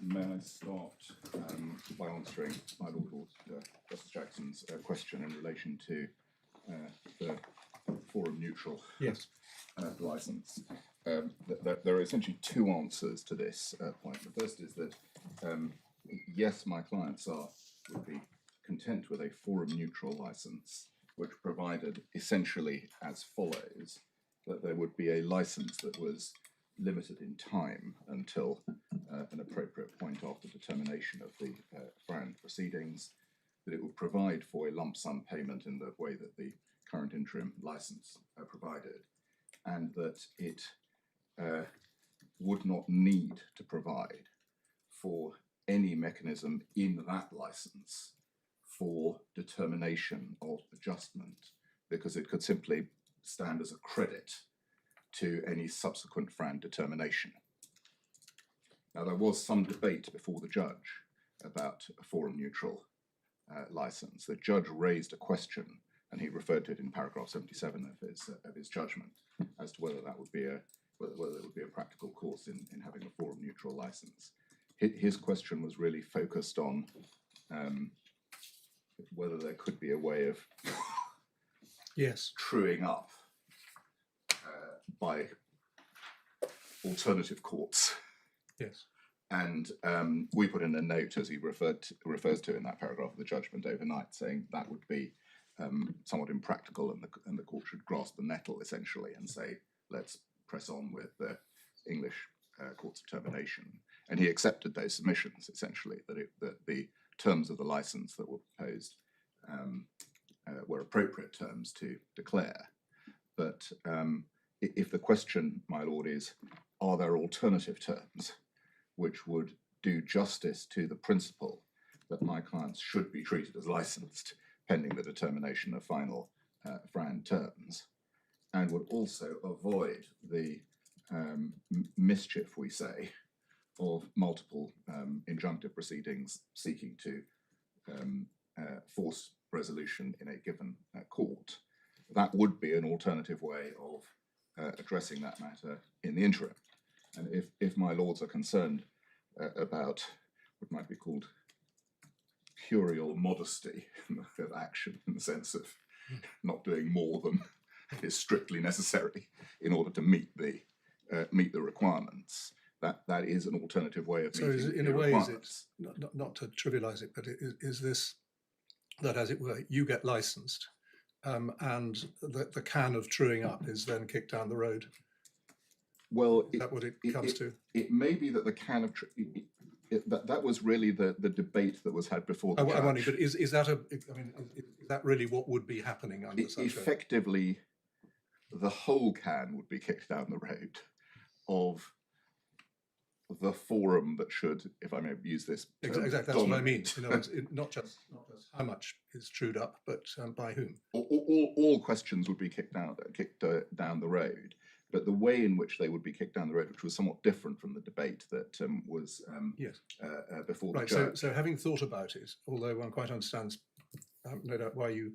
May I start by answering my Lord Justice Jackson's question in relation to the forum neutral licence? There are essentially two answers to this point. The first is that yes, my clients would be content with a forum neutral licence, which provided essentially as follows: that there would be a licence that was limited in time until an appropriate point after determination of the FRAND proceedings, that it would provide for a lump sum payment in the way that the current interim licence provided, and that it would not need to provide for any mechanism in that licence for determination of adjustment, because it could simply stand as a credit to any subsequent FRAND determination. Now, there was some debate before the judge about a forum neutral licence. The judge raised a question, and he referred to it in paragraph 77 of his judgment, as to whether that would be whether there would be a practical course in having a forum neutral licence. His question was really focused on whether there could be a way of truing up by alternative courts. Yes. And we put in a note, as he refers to in that paragraph of the judgment overnight, saying that would be somewhat impractical, and the court should grasp the nettle essentially and say, let's press on with the English court's determination. And he accepted those submissions essentially, that the terms of the licence that were proposed were appropriate terms to declare. But if the question, my lord, is, are there alternative terms which would do justice to the principle that my clients should be treated as licensed pending the determination of final FRAND terms, and would also avoid the mischief, we say, of multiple injunctive proceedings seeking to force resolution in a given court, that would be an alternative way of addressing that matter in the interim. And if my lords are concerned about what might be called curial modesty of action, in the sense of not doing more than is strictly necessary in order to meet the requirements, that is an alternative way of meeting so in the a way, requirements. is it, not to trivialise it, but is this that, as it were, you get licensed, and the can of truing up is then kicked down the road? Well, is that what it comes to? It may be that the can of that was really the debate that was had before the judge. I wonder, but is that is that really what would be happening under such effectively, the whole can would be kicked down the road of the forum that should, if I may use this term, exactly, that's what I mean. You know, it's not just how much is trued up, but by whom. All questions would be kicked down the road, but the way in which they would be kicked down the road, which was somewhat different from the debate that was before the judge. So having thought about it, although one quite understands, no doubt, why you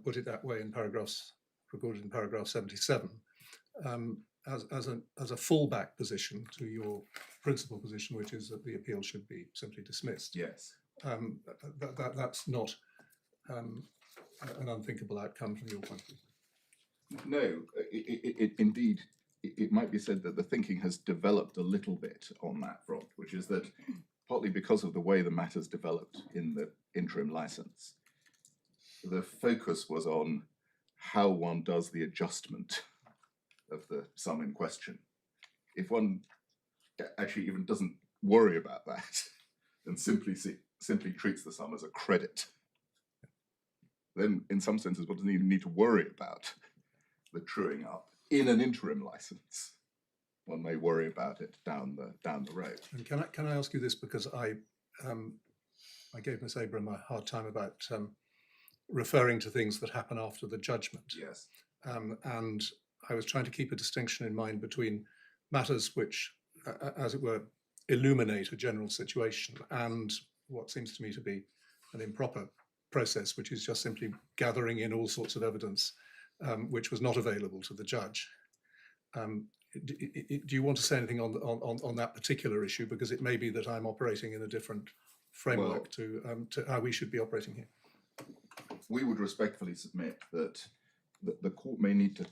put it that way in paragraphs recorded in paragraph 77, as a fallback position to your principal position, which is that the appeal should be simply dismissed. Yes. That's not an unthinkable outcome from your point of view. No, indeed, it might be said that the thinking has developed a little bit on that front, which is that partly because of the way the matters developed in the interim licence, the focus was on how one does the adjustment of the sum in question. If one actually even doesn't worry about that and simply treats the sum as a credit, then in some senses one doesn't even need to worry about the truing up in an interim licence. One may worry about it down the road. And can I ask you this, because I gave Miss Abram a hard time about referring to things that happen after the judgment. Yes. And I was trying to keep a distinction in mind between matters which, as it were, illuminate a general situation and what seems to me to be an improper process, which is just simply gathering in all sorts of evidence which was not available to the judge. do you want to say anything on that particular issue? Because it may be that I'm operating in a different framework to how we should be operating here. We would respectfully submit that the court may need to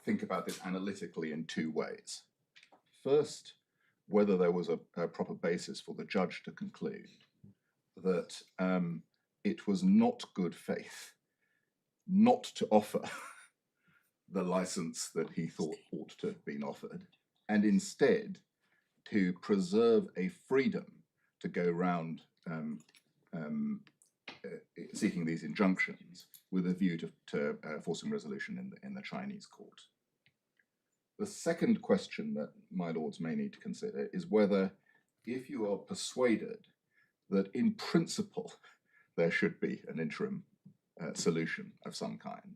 think about this analytically in two ways. First, whether there was a proper basis for the judge to conclude that it was not good faith not to offer the license that he thought ought to have been offered, and instead to preserve a freedom to go round seeking these injunctions with a view to forcing resolution in the Chinese court. The second question that my lords may need to consider is whether, if you are persuaded that in principle there should be an interim solution of some kind,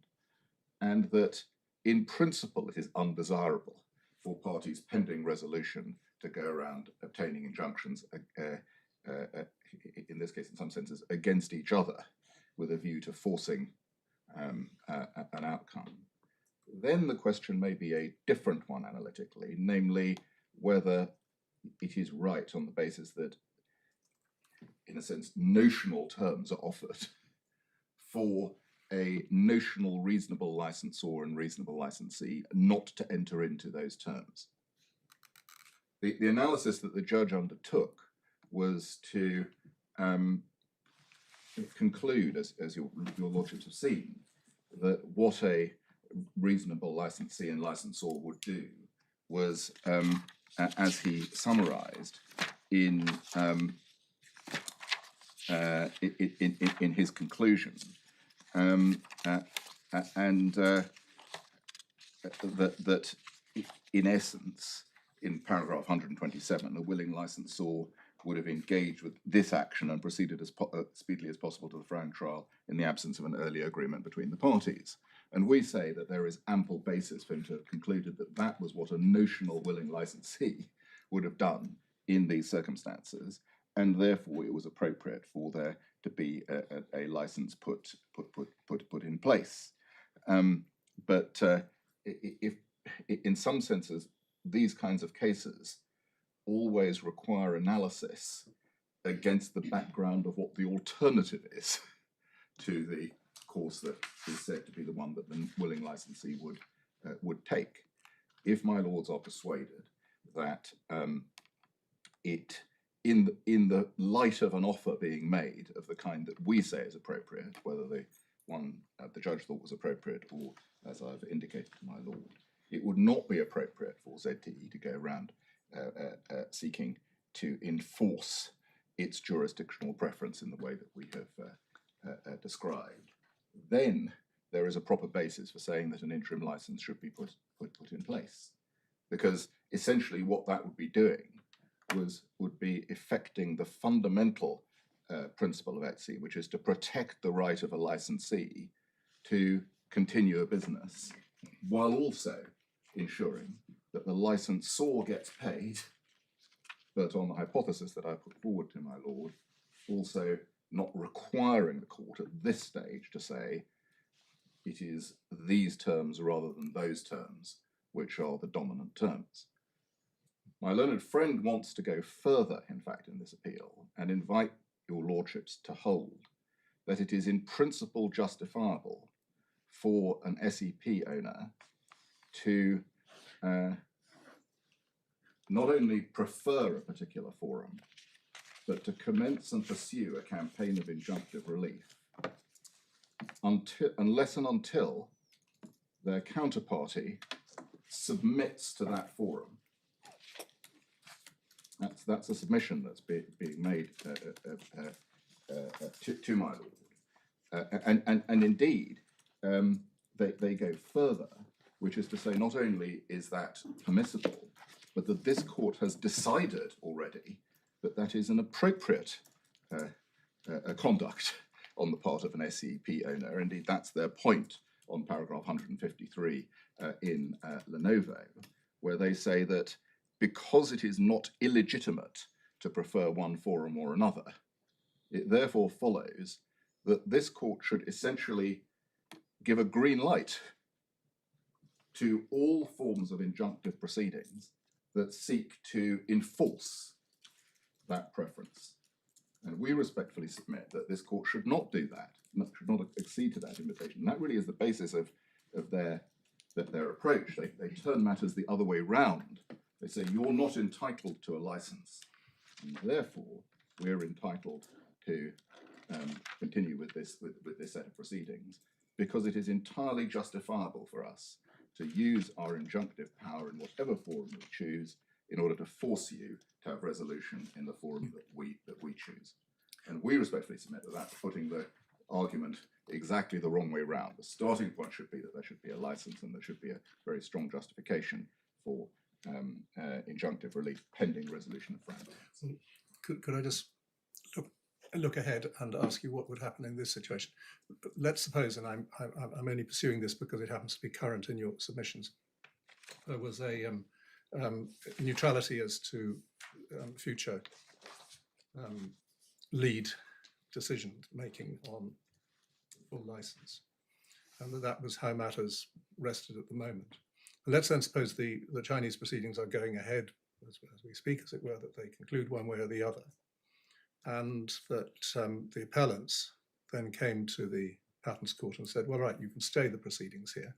and that in principle it is undesirable for parties pending resolution to go around obtaining injunctions, in this case in some senses, against each other with a view to forcing an outcome, then the question may be a different one analytically, namely whether it is right on the basis that, in a sense, notional terms are offered for a notional reasonable licensor and reasonable licensee not to enter into those terms. The analysis that the judge undertook was to conclude, as your lordships have seen, that what a reasonable licensee and licensor would do was, as he summarized in his conclusion, that in essence, in paragraph 127, a willing licensor would have engaged with this action and proceeded as speedily as possible to the FRAND trial in the absence of an earlier agreement between the parties. And we say that there is ample basis for him to have concluded that that was what a notional willing licensee would have done in these circumstances, and therefore it was appropriate for there to be a license put in place. But if in some senses, these kinds of cases always require analysis against the background of what the alternative is to the course that is said to be the one that the willing licensee would take. If my lords are persuaded that in the light of an offer being made of the kind that we say is appropriate, whether the one the judge thought was appropriate or, as I've indicated to my lord, it would not be appropriate for ZTE to go around seeking to enforce its jurisdictional preference in the way that we have described, then there is a proper basis for saying that an interim license should be put in place. Because essentially what that would be doing would be effecting the fundamental principle of ETSI, which is to protect the right of a licensee to continue a business, while also ensuring that the licensor gets paid, but on the hypothesis that I put forward to my lord, also not requiring the court at this stage to say it is these terms rather than those terms which are the dominant terms. My learned friend wants to go further, in fact, in this appeal and invite your lordships to hold that it is in principle justifiable for an SEP owner to not only prefer a particular forum, but to commence and pursue a campaign of injunctive relief unless and until their counterparty submits to that forum. That's a submission that's being made to my lord. And indeed, they go further, which is to say not only is that permissible, but that this court has decided already that that is an appropriate conduct on the part of an SEP owner. Indeed, that's their point on paragraph 153 in Lenovo, where they say that because it is not illegitimate to prefer one forum or another, it therefore follows that this court should essentially give a green light to all forms of injunctive proceedings that seek to enforce that preference. And we respectfully submit that this court should not do that, should not accede to that invitation. And that really is the basis of their approach. They turn matters the other way round. They say, you're not entitled to a license, and therefore we're entitled to continue with this set of proceedings, because it is entirely justifiable for us to use our injunctive power in whatever forum we choose in order to force you to have resolution in the forum that we choose. And we respectfully submit that that's putting the argument exactly the wrong way round. The starting point should be that there should be a license, and there should be a very strong justification for injunctive relief pending resolution of FRAND. Could I just look ahead and ask you what would happen in this situation? Let's suppose, and I'm only pursuing this because it happens to be current in your submissions, there was a neutrality as to future lead decision making on full license, and that was how matters rested at the moment. And let's then suppose the Chinese proceedings are going ahead as we speak, as it were, that they conclude one way or the other, and that the appellants then came to the patents court and said, well, right, you can stay the proceedings here.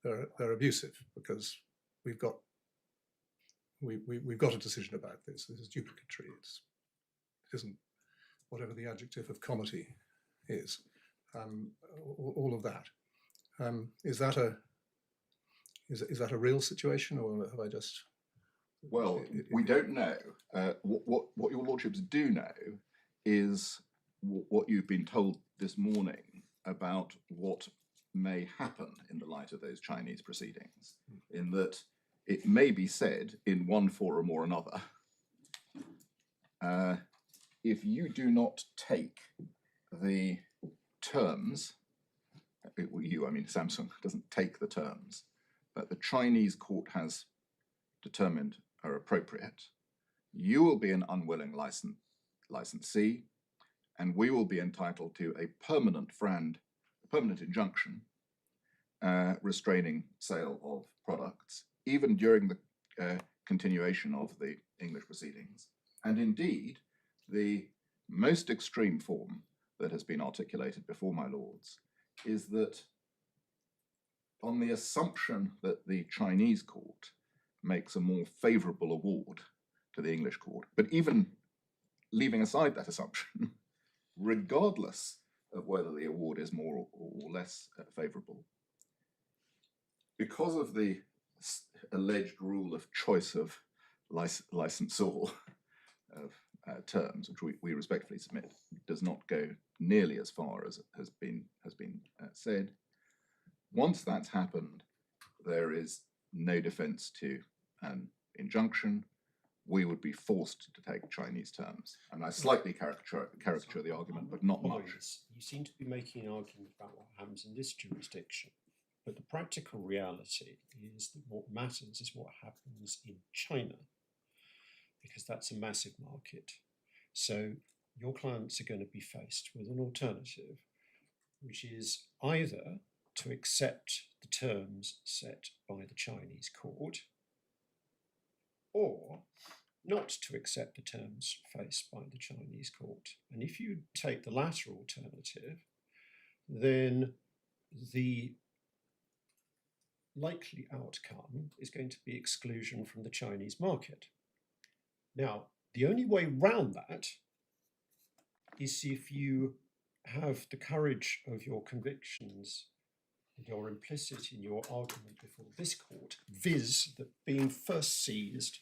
They're abusive because we've got a decision about this. This is duplicatory. It isn't whatever the adjective of comity is. All of that. Is that a real situation, or have I just? Well, we don't know. What your lordships do know is what you've been told this morning about what may happen in the light of those Chinese proceedings, in that it may be said in one forum or another, if you do not take the terms, I mean Samsung doesn't take the terms, but the Chinese court has determined are appropriate, you will be an unwilling licensee, and we will be entitled to a permanent FRAND, a permanent injunction restraining sale of products, even during the continuation of the English proceedings. And indeed, the most extreme form that has been articulated before my lords is that on the assumption that the Chinese court makes a more favourable award to the English court, but even leaving aside that assumption, regardless of whether the award is more or less favourable, because of the alleged rule of choice of licensor of terms, which we respectfully submit does not go nearly as far as has been said. Once that's happened, there is no defence to an injunction. We would be forced to take Chinese terms. And I slightly caricature the argument, but not much. You seem to be making an argument about what happens in this jurisdiction, but the practical reality is that what matters is what happens in China, because that's a massive market. So your clients are going to be faced with an alternative, which is either to accept the terms set by the Chinese court, or not to accept the terms faced by the Chinese court. And if you take the latter alternative, then the likely outcome is going to be exclusion from the Chinese market. Now, the only way round that is if you have the courage of your convictions, you're implicit in your argument before this court, viz. That being first seized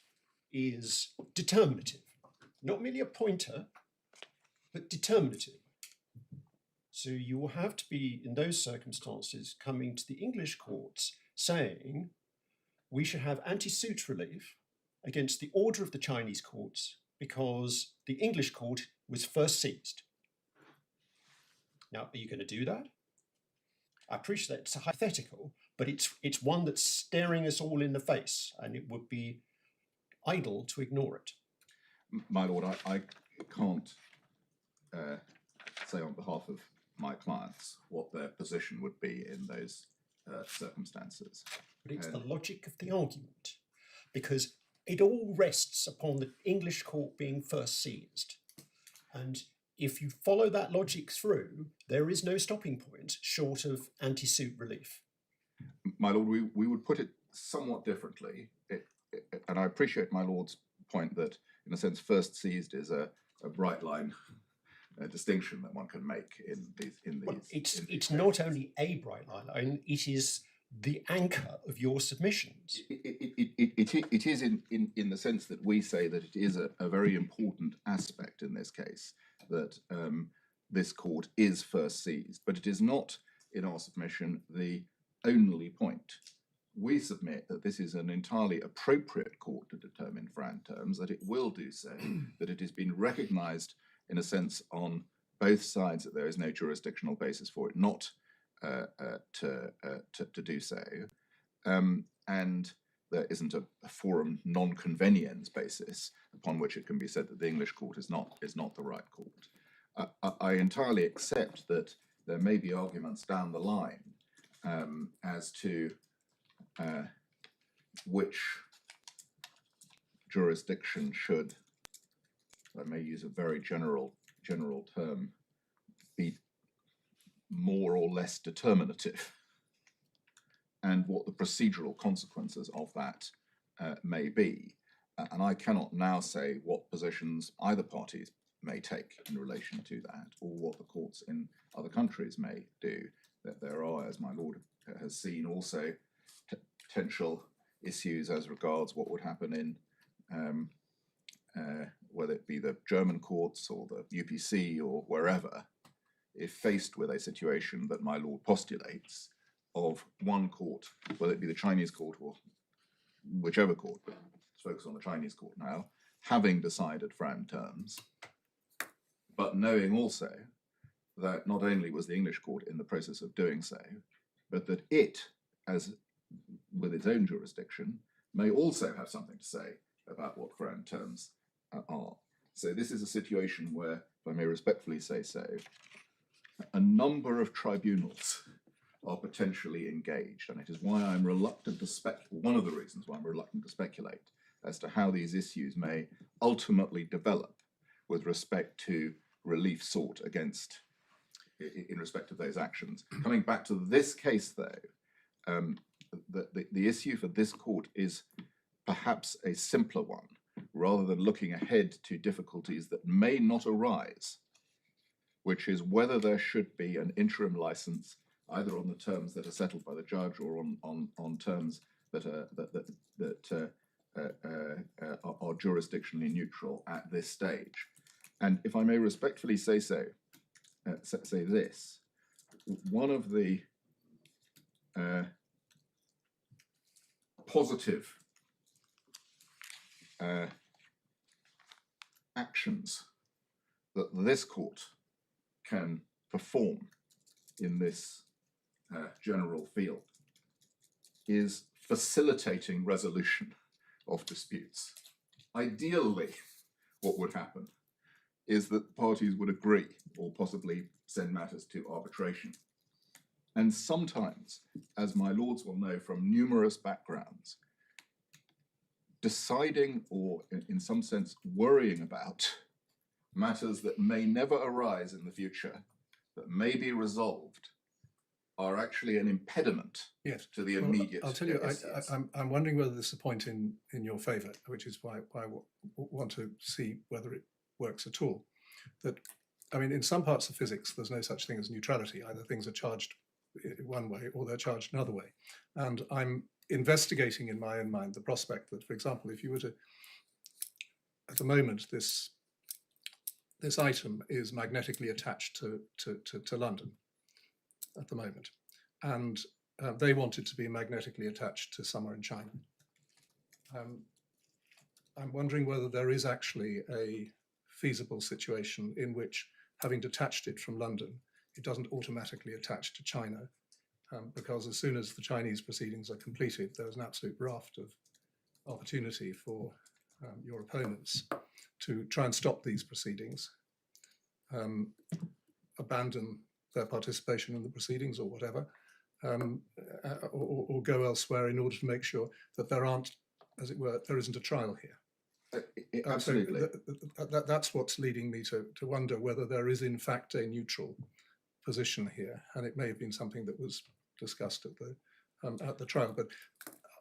is determinative, not merely a pointer, but determinative. So you will have to be, in those circumstances, coming to the English courts saying we should have anti-suit relief against the order of the Chinese courts because the English court was first seized. Now, are you going to do that? I appreciate it's a hypothetical, but it's one that's staring us all in the face, and it would be idle to ignore it. My lord, I can't say on behalf of my clients what their position would be in those circumstances. But it's the logic of the argument, because it all rests upon the English court being first seized. And if you follow that logic through, there is no stopping point short of anti-suit relief. My Lord, we would put it somewhat differently, and I appreciate my Lord's point that, in a sense, first seized is a bright line distinction that one can make in these. Well, it's not only a bright line; it is the anchor of your submissions. It is in the sense that we say that it is a very important aspect in this case that this court is first seized, but it is not, in our submission, the only point. We submit that this is an entirely appropriate court to determine FRAND terms, that it will do so, that it has been recognised in a sense on both sides that there is no jurisdictional basis for it not to do so, and there isn't a forum non-conveniens basis upon which it can be said that the English court is not the right court. I entirely accept that there may be arguments down the line as to which jurisdiction should, I may use a very general term, be more or less determinative, and what the procedural consequences of that may be. And I cannot now say what positions either parties may take in relation to that, or what the courts in other countries may do. That there are, as my Lord has seen, also potential issues as regards what would happen in whether it be the German courts or the UPC or wherever, if faced with a situation that my Lord postulates of one court, whether it be the Chinese court or whichever court, but let's focus on the Chinese court now, having decided FRAND terms, but knowing also that not only was the English court in the process of doing so, but that it, as with its own jurisdiction, may also have something to say about what FRAND terms are. So this is a situation where, if I may respectfully say so, a number of tribunals are potentially engaged, and it is why I'm reluctant to one of the reasons why I'm reluctant to speculate as to how these issues may ultimately develop with respect to relief sought against, in respect of those actions. Coming back to this case, though, the issue for this court is perhaps a simpler one, rather than looking ahead to difficulties that may not arise, which is whether there should be an interim license, either on the terms that are settled by the judge or on terms that are jurisdictionally neutral at this stage. And if I may respectfully say so, say this, one of the positive actions that this court can perform in this general field is facilitating resolution of disputes. Ideally, what would happen is that parties would agree or possibly send matters to arbitration. And sometimes, as my lords will know from numerous backgrounds, deciding or in some sense worrying about matters that may never arise in the future, that may be resolved, are actually an impediment to the immediate. I'll tell you, I'm wondering whether this is a point in your favour, which is why I want to see whether it works at all. That, I mean, in some parts of physics, there's no such thing as neutrality. Either things are charged one way or they're charged another way. And I'm investigating in my own mind the prospect that, for example, if you were to, at the moment, this item is magnetically attached to London at the moment, and they want it to be magnetically attached to somewhere in China. I'm wondering whether there is actually a feasible situation in which, having detached it from London, it doesn't automatically attach to China, because as soon as the Chinese proceedings are completed, there's an absolute raft of opportunity for your opponents to try and stop these proceedings, abandon their participation in the proceedings or whatever, or go elsewhere in order to make sure that there aren't, as it were, there isn't a trial here. Absolutely. So that's what's leading me to wonder whether there is in fact a neutral position here, and it may have been something that was discussed at the trial, but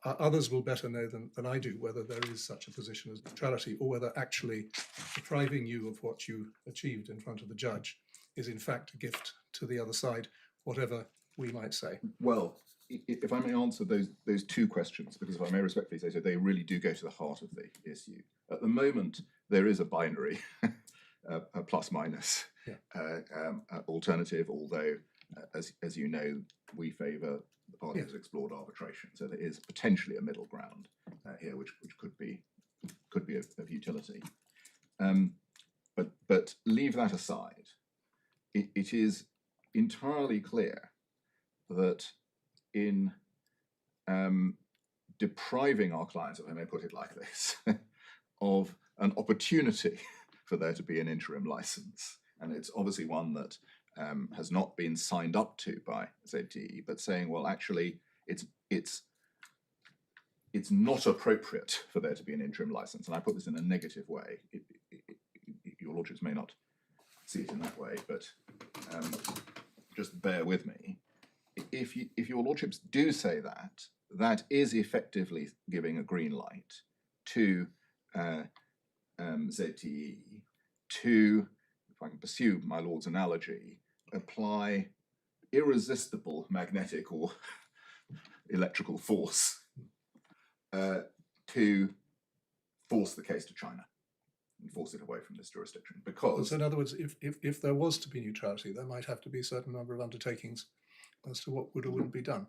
others will better know than I do whether there is such a position as neutrality, or whether actually depriving you of what you achieved in front of the judge is in fact a gift to the other side, whatever we might say. Well, if I may answer those two questions, because if I may respectfully say so, they really do go to the heart of the issue. At the moment, there is a binary, a plus minus alternative, although, as you know, we favour the parties who explored arbitration. So there is potentially a middle ground here, which could be of utility. But leave that aside. It is entirely clear that in depriving our clients, if I may put it like this, of an opportunity for there to be an interim license, and it's obviously one that has not been signed up to by ZTE, but saying, well, actually, it's not appropriate for there to be an interim license, and I put this in a negative way. Your lordships may not see it in that way, but just bear with me. If your lordships do say that, that is effectively giving a green light to ZTE to, if I can pursue my lord's analogy, apply irresistible magnetic or electrical force to force the case to China and force it away from this jurisdiction. Because, so in other words, if there was to be neutrality, there might have to be a certain number of undertakings as to what would or wouldn't be done.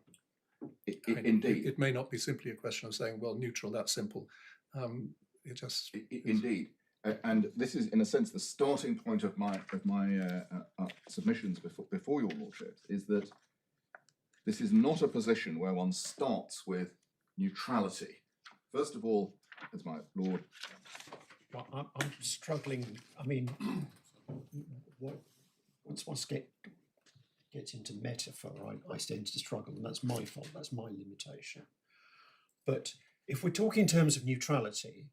Indeed. It may not be simply a question of saying, well, neutral, that's simple. It just indeed. And this is, in a sense, the starting point of my submissions before your lordships, is that this is not a position where one starts with neutrality. First of all, as my lord... Well, I'm struggling. I mean, once one gets into metaphor, I tend to struggle, and that's my fault, that's my limitation. But if we're talking in terms of neutrality,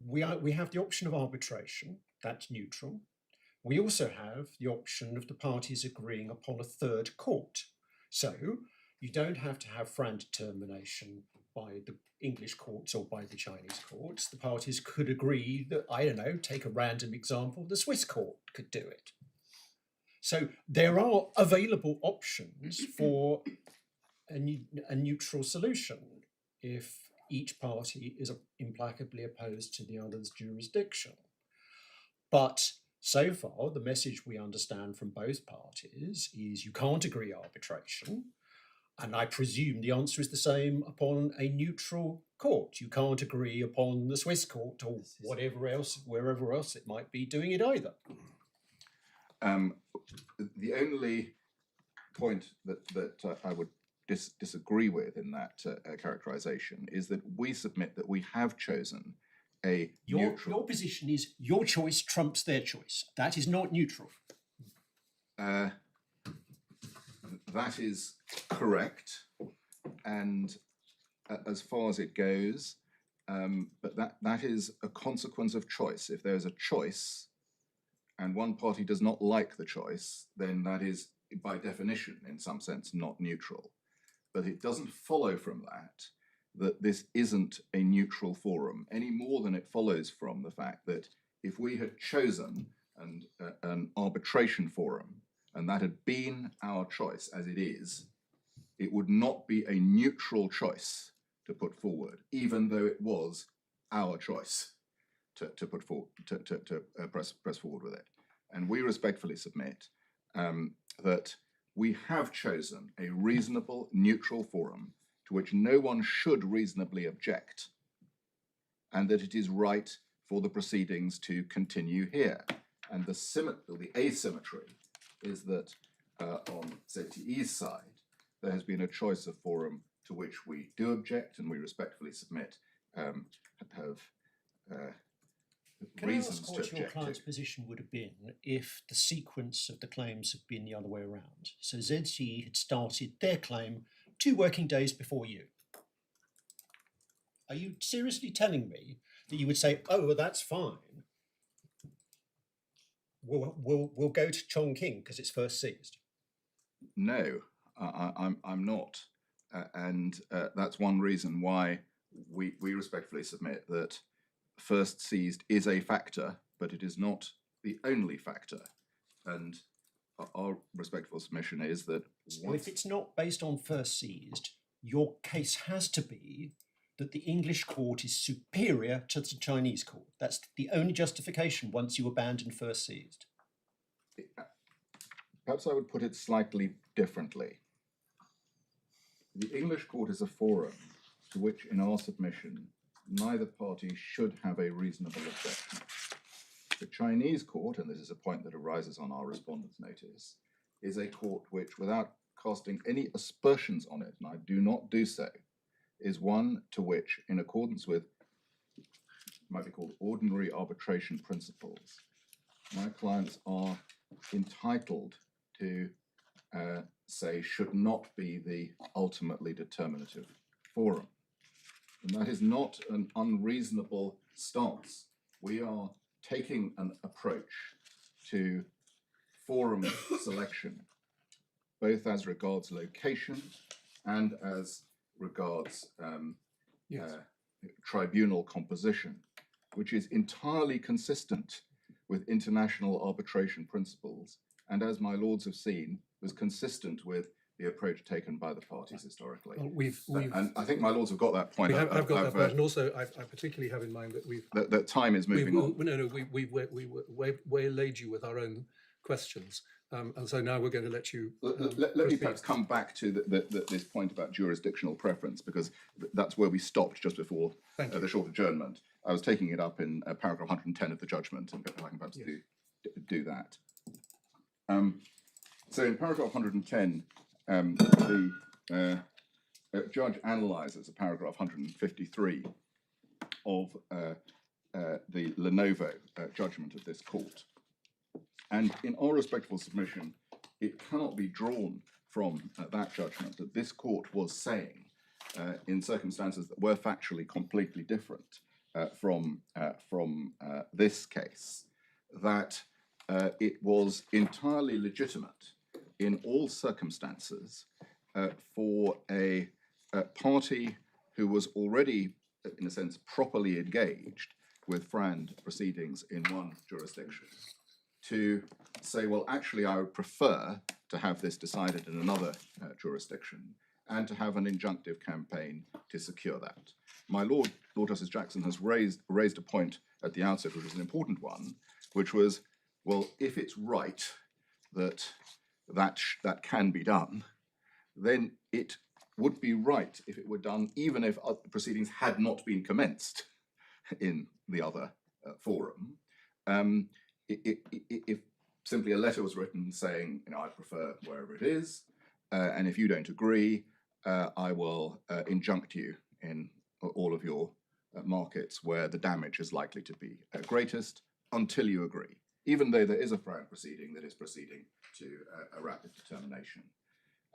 we have the option of arbitration, that's neutral. We also have the option of the parties agreeing upon a third court. So you don't have to have FRAND determination by the English courts or by the Chinese courts. The parties could agree that, I don't know, take a random example, the Swiss court could do it. So there are available options for a neutral solution if each party is implacably opposed to the other's jurisdiction. But so far, the message we understand from both parties is you can't agree arbitration. And I presume the answer is the same upon a neutral court. You can't agree upon the Swiss court or whatever else, wherever else it might be doing it either. The only point that I would disagree with in that characterization is that we submit that we have chosen a neutral... Your position is your choice trumps their choice. That is not neutral. That is correct, and as far as it goes, but that is a consequence of choice. If there's a choice and one party does not like the choice, then that is by definition, in some sense, not neutral. But it doesn't follow from that this isn't a neutral forum, any more than it follows from the fact that if we had chosen an arbitration forum, and that had been our choice as it is, it would not be a neutral choice to put forward, even though it was our choice to put forward, to press forward with it. And we respectfully submit that we have chosen a reasonable, neutral forum to which no one should reasonably object, and that it is right for the proceedings to continue here. And the asymmetry is that on ZTE's side, there has been a choice of forum to which we do object, and we respectfully submit have Can I reasons ask to what your object client's to. position would have been if the sequence of the claims had been the other way around? So ZTE had started their claim 2 working days before you. Are you seriously telling me that you would say, oh, well, that's fine. We'll go to Chongqing because it's first seized? No, I'm not. And that's one reason why we respectfully submit that first seized is a factor, but it is not the only factor. And our respectful submission is that Well, if it's not based on first seized, your case has to be that the English court is superior to the Chinese court. That's the only justification once you abandon first seized. Perhaps I would put it slightly differently. The English court is a forum to which, in our submission, neither party should have a reasonable objection. The Chinese court, and this is a point that arises on our respondent's notice, is a court which, without casting any aspersions on it, and I do not do so, is one to which, in accordance with might be called ordinary arbitration principles, my clients are entitled to say should not be the ultimately determinative forum. And that is not an unreasonable stance. We are taking an approach to forum selection, both as regards location and as regards tribunal composition, which is entirely consistent with international arbitration principles, and as my lords have seen, was consistent with the approach taken by the parties historically. Well, and I think my lords have got that point. I've got that point, and also I particularly have in mind that that time is moving on. We've waylaid you with our own questions, and so now we're going to let you. Let me perhaps come back to this point about jurisdictional preference, because that's where we stopped just before the short adjournment. I was taking it up in paragraph 110 of the judgment, and if I can perhaps do that. So in paragraph 110, the judge analyses a paragraph 153 of the Lenovo judgment of this court. And in our respectful submission, it cannot be drawn from that judgment that this court was saying, in circumstances that were factually completely different from this case, that it was entirely legitimate in all circumstances for a party who was already, in a sense, properly engaged with FRAND proceedings in one jurisdiction to say, well, actually, I would prefer to have this decided in another jurisdiction and to have an injunctive campaign to secure that. My Lord Justice Jackson has raised a point at the outset, which was an important one, which was, well, if it's right that that can be done, then it would be right if it were done even if proceedings had not been commenced in the other forum. If simply a letter was written saying, I prefer wherever it is, and if you don't agree, I will injunct you in all of your markets where the damage is likely to be greatest until you agree, even though there is a FRAND proceeding that is proceeding to a rapid determination.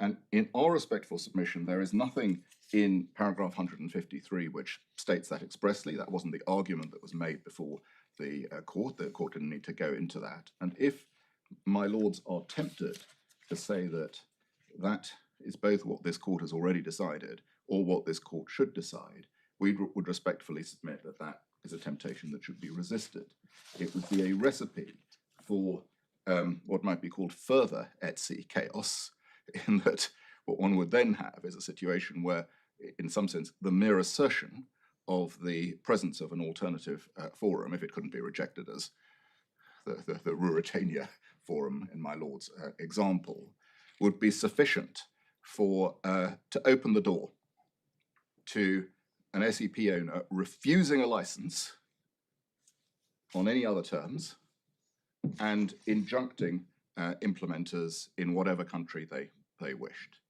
And in our respectful submission, there is nothing in paragraph 153 which states that expressly. That wasn't the argument that was made before the court. The court didn't need to go into that. And if my lords are tempted to say that that is both what this court has already decided or what this court should decide, we would respectfully submit that that is a temptation that should be resisted. It would be a recipe for what might be called further ETSI chaos, in that what one would then have is a situation where, in some sense, the mere assertion of the presence of an alternative forum, if it couldn't be rejected as the Ruritania forum in my lord's example, would be sufficient for to open the door to an SEP owner refusing a license on any other terms and injuncting implementers in whatever country they wished.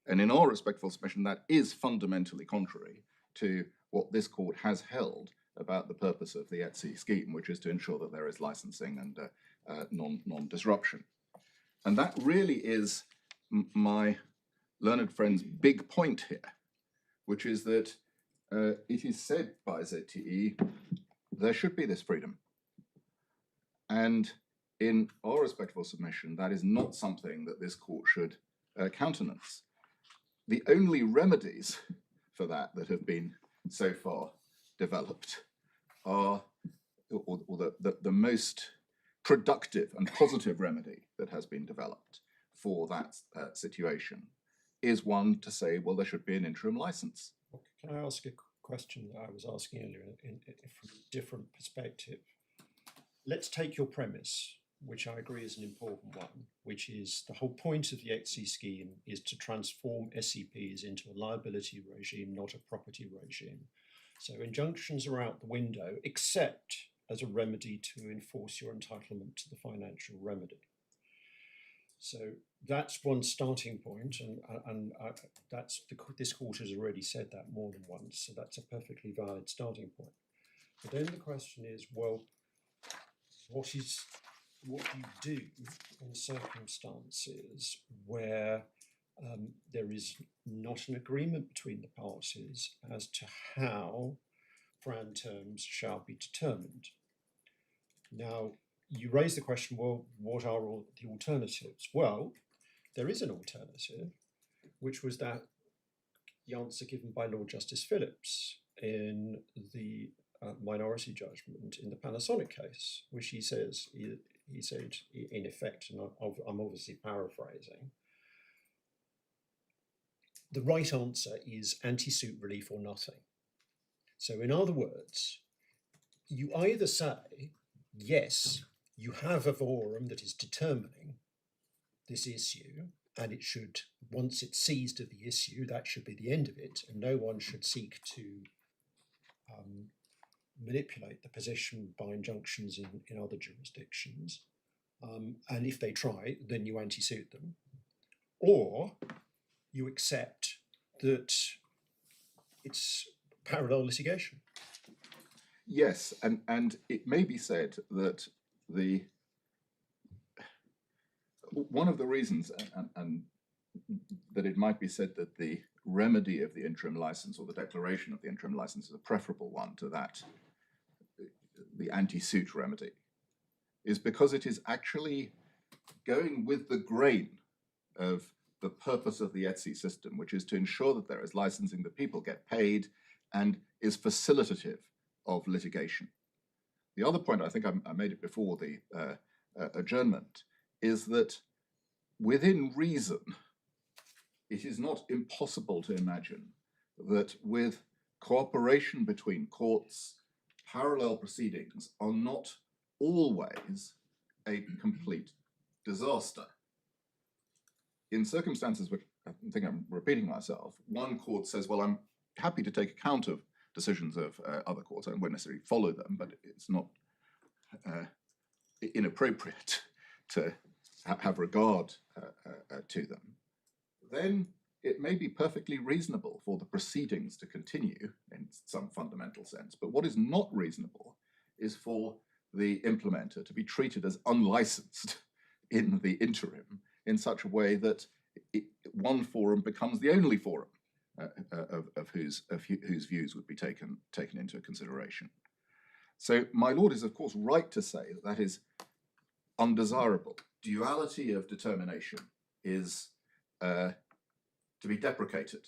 And in our respectful submission, that is fundamentally contrary to what this court has held about the purpose of the ETSI scheme, which is to ensure that there is licensing and non-disruption. And that really is my learned friend's big point here, which is that it is said by ZTE there should be this freedom. And in our respectful submission, that is not something that this court should countenance. The only remedies for that have been so far developed are, or the most productive and positive remedy that has been developed for that situation is one to say, well, there should be an interim license. Can I ask a question that I was asking earlier from a different perspective? Let's take your premise, which I agree is an important one, which is the whole point of the ETSI scheme is to transform SEPs into a liability regime, not a property regime. So injunctions are out the window, except as a remedy to enforce your entitlement to the financial remedy. So that's one starting point, and this court has already said that more than once, so that's a perfectly valid starting point. But then the question is, well, what do you do in circumstances where there is not an agreement between the parties as to how FRAND terms shall be determined? Now, you raise the question, well, what are all the alternatives? Well, there is an alternative, which was the answer given by Lord Justice Phillips in the minority judgment in the Panasonic case, which he said, in effect, and I'm obviously paraphrasing, the right answer is anti-suit relief or nothing. So in other words, you either say, yes, you have a forum that is determining this issue, and it should, once it's seized of the issue, that should be the end of it, and no one should seek to manipulate the position by injunctions in other jurisdictions. And if they try, then you anti-suit them. Or you accept that it's parallel litigation. Yes, and it may be said that one of the reasons, and that it might be said that the remedy of the interim license or the declaration of the interim license is a preferable one to that, the anti-suit remedy, is because it is actually going with the grain of the purpose of the ETSI system, which is to ensure that there is licensing, that people get paid, and is facilitative of litigation. The other point, I think I made it before the adjournment, is that within reason, it is not impossible to imagine that with cooperation between courts, parallel proceedings are not always a complete disaster. In circumstances which I think I'm repeating myself, one court says, well, I'm happy to take account of decisions of other courts. I won't necessarily follow them, but it's not inappropriate to have regard to them. Then it may be perfectly reasonable for the proceedings to continue in some fundamental sense. But what is not reasonable is for the implementer to be treated as unlicensed in the interim in such a way that one forum becomes the only forum of whose views would be taken into consideration. So my lord is of course right to say that that is undesirable. Duality of determination is to be deprecated.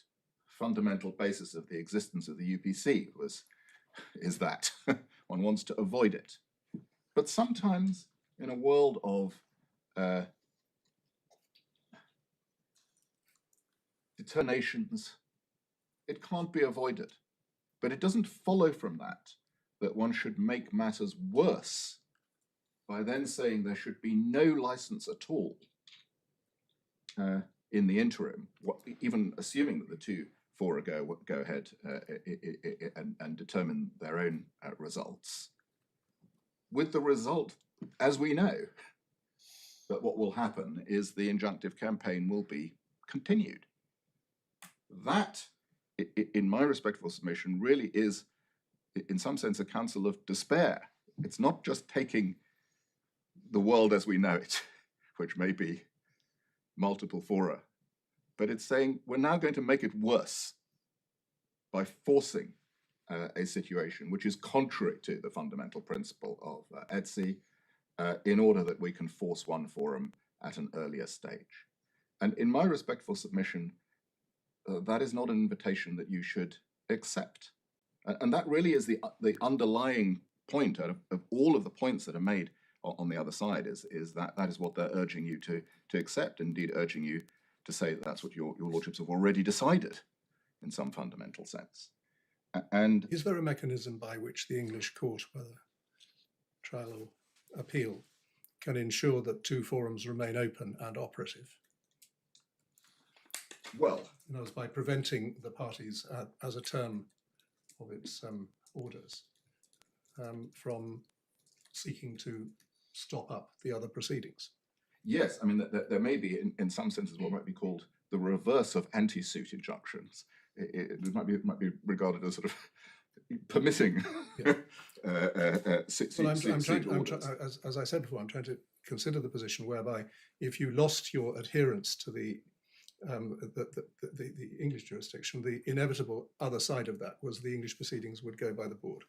Fundamental basis of the existence of the UPC is that one wants to avoid it. But sometimes in a world of determinations, it can't be avoided. But it doesn't follow from that one should make matters worse by then saying there should be no license at all in the interim, even assuming that the two fora go ahead and determine their own results. With the result, as we know, that what will happen is the injunctive campaign will be continued. That, in my respectful submission, really is in some sense, a counsel of despair. It's not just taking the world as we know it, which may be multiple fora, but it's saying we're now going to make it worse by forcing a situation which is contrary to the fundamental principle of ETSI in order that we can force one forum at an earlier stage. And in my respectful submission, that is not an invitation that you should accept. And that really is the underlying point of all of the points that are made on the other side, is that is what they're urging you to accept, indeed urging you to say that that's what your lordships have already decided in some fundamental sense. And is there a mechanism by which the English court, whether trial or appeal, can ensure that two forums remain open and operative? Well, in other words, by preventing the parties as a term of its orders from seeking to stop up the other proceedings. Yes, I mean, there may be, in some senses, what might be called the reverse of anti-suit injunctions. It might be regarded as sort of permitting suit orders. As I said before, I'm trying to consider the position whereby if you lost your adherence to the English jurisdiction, the inevitable other side of that was the English proceedings would go by the board,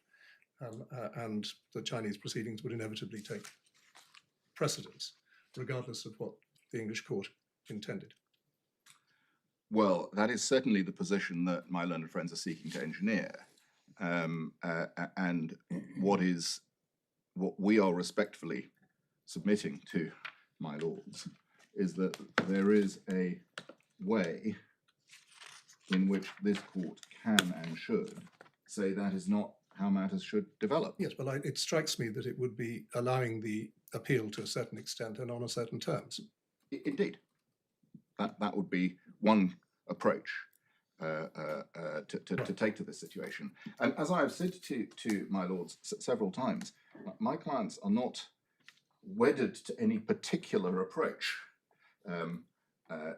and the Chinese proceedings would inevitably take precedence, regardless of what the English court intended. Well, that is certainly the position that my learned friends are seeking to engineer, and what we are respectfully submitting to my lords is that there is a way in which this court can and should say that is not how matters should develop. Yes, well, it strikes me that it would be allowing the appeal to a certain extent and on a certain terms. Indeed. That would be one approach to take to this situation. And as I have said to my lords several times, my clients are not wedded to any particular approach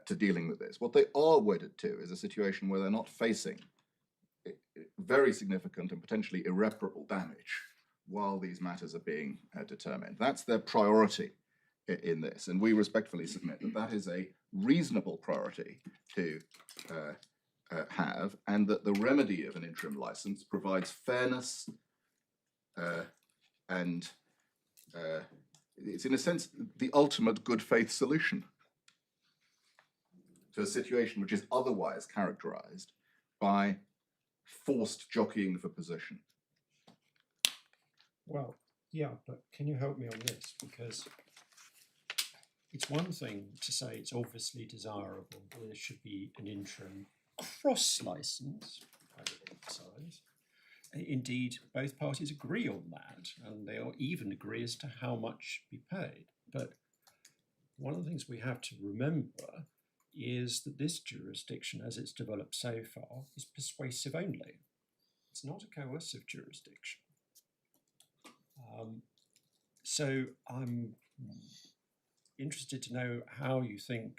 to dealing with this. What they are wedded to is a situation where they're not facing very significant and potentially irreparable damage while these matters are being determined. That's their priority in this, and we respectfully submit that that is a reasonable priority to have, and that the remedy of an interim license provides fairness and it's in a sense the ultimate good faith solution to a situation which is otherwise characterized by forced jockeying for position. Well, yeah, but can you help me on this? Because it's one thing to say it's obviously desirable that there should be an interim cross-license, I would emphasise. Indeed, both parties agree on that, and they even agree as to how much be paid. But one of the things we have to remember is that this jurisdiction, as it's developed so far, is persuasive only. It's not a coercive jurisdiction. So I'm interested to know how you think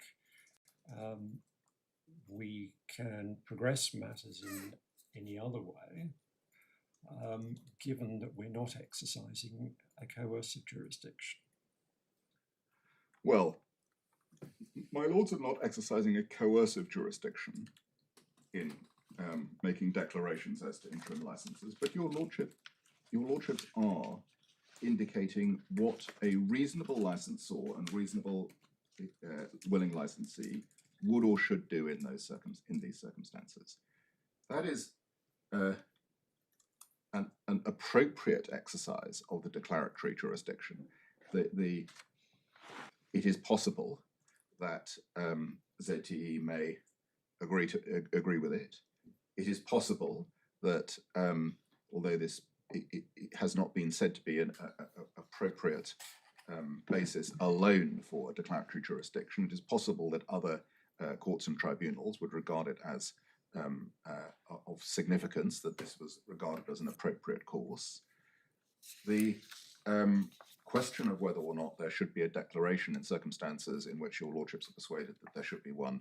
we can progress matters in any other way, given that we're not exercising a coercive jurisdiction. Well, my lords are not exercising a coercive jurisdiction in making declarations as to interim licenses, but your lordships are indicating what a reasonable licensor and reasonable willing licensee would or should do in these circumstances. That is an appropriate exercise of the declaratory jurisdiction. It is possible that ZTE may agree with it. It is possible that although it has not been said to be an appropriate basis alone for a declaratory jurisdiction, it is possible that other courts and tribunals would regard it as of significance, that this was regarded as an appropriate course. The question of whether or not there should be a declaration in circumstances in which your lordships are persuaded that there should be one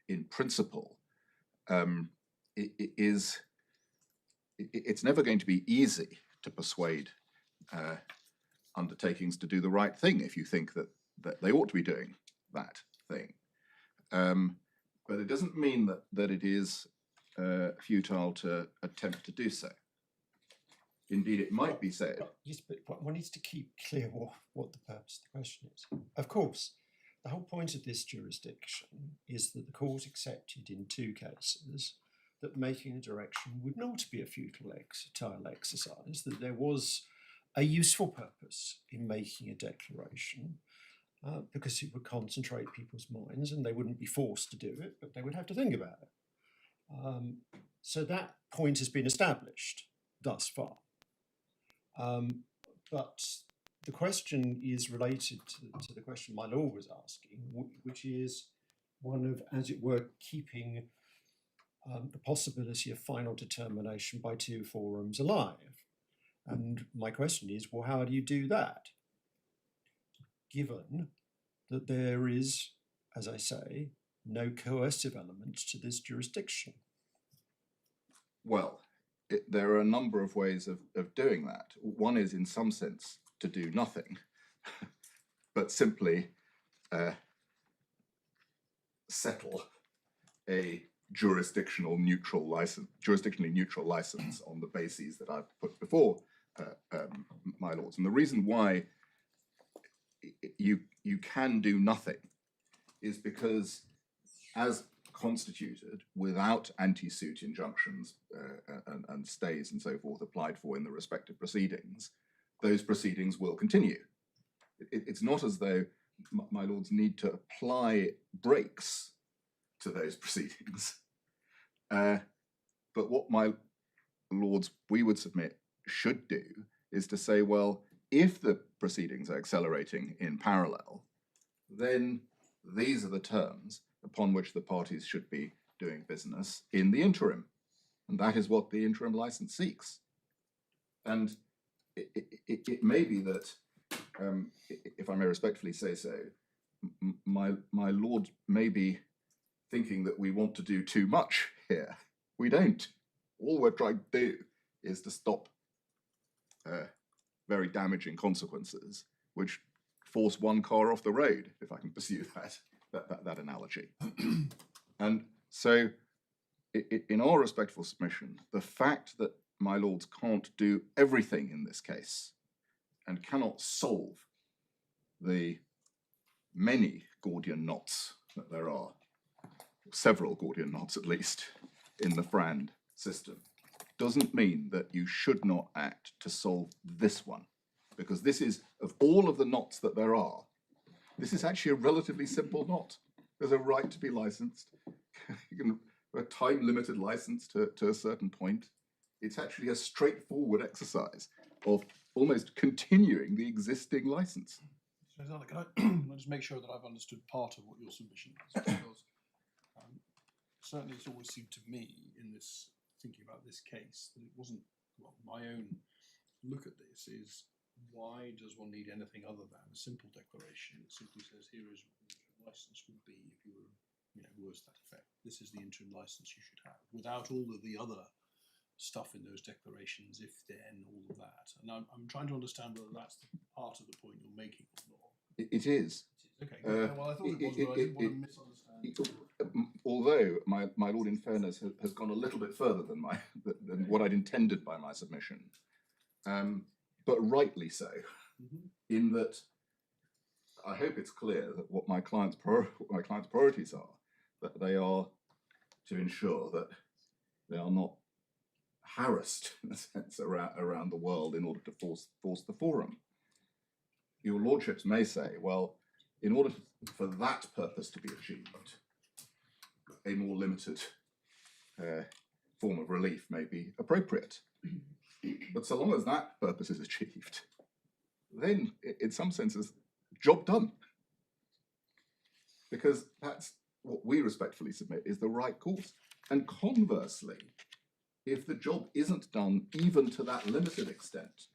in principle is it's never going to be easy to persuade undertakings to do the right thing if you think that they ought to be doing that thing. But it doesn't mean that it is futile to attempt to do so. Indeed, it might be said. Yes, but one needs to keep clear what the purpose of the question is. Of course, the whole point of this jurisdiction is that the court accepted in 2 cases that making a direction would not be a futile exercise, that there was a useful purpose in making a declaration, because it would concentrate people's minds and they wouldn't be forced to do it, but they would have to think about it. So that point has been established thus far. But the question is related to the question my lord was asking, which is one of, as it were, keeping the possibility of final determination by 2 forums alive. And my question is, well, how do you do that? Given that there is, as I say, no coercive element to this jurisdiction. Well, there are a number of ways of doing that. One is, in some sense, to do nothing, but simply settle a jurisdictionally neutral license on the bases that I've put before my lords. And the reason why you can do nothing is because, as constituted, without anti-suit injunctions and stays and so forth applied for in the respective proceedings, those proceedings will continue. It's not as though my lords need to apply brakes to those proceedings. But what my lords, we would submit, should do is to say, well, if the proceedings are accelerating in parallel, then these are the terms upon which the parties should be doing business in the interim. And that is what the interim license seeks. And it may be that, if I may respectfully say so, my lord may be thinking that we want to do too much here. We don't. All we're trying to do is to stop very damaging consequences, which force one car off the road, if I can pursue that analogy. And so, in our respectful submission, the fact that my lords can't do everything in this case and cannot solve the many Gordian knots that there are, several Gordian knots at least, in the FRAND system, doesn't mean that you should not act to solve this one. Because this is, of all of the knots that there are, this is actually a relatively simple knot. There's a right to be licensed. You can have a time-limited license to a certain point. It's actually a straightforward exercise of almost continuing the existing license. So, can I just make sure that I've understood part of what your submission is? Because certainly it's always seemed to me, in this thinking about this case, that it wasn't, well, my own look at this is, why does one need anything other than a simple declaration that simply says, here is what the interim license would be if you were, words to that effect. This is the interim license you should have, without all of the other stuff in those declarations, if then, all of that. And I'm trying to understand whether that's the part of the point you're making or not. It is. Okay, well, I thought it was, but I didn't want to misunderstand. Although my lord, in fairness, has gone a little bit further than what I'd intended by my submission. But rightly so, in that I hope it's clear that what my client's priorities are, that they are to ensure that they are not harassed, in a sense, around the world in order to force the forum. Your lordships may say, well, in order for that purpose to be achieved, a more limited form of relief may be appropriate. But so long as that purpose is achieved, then in some senses, job done. Because that's what we respectfully submit is the right course. And conversely, if the job isn't done even to that limited extent,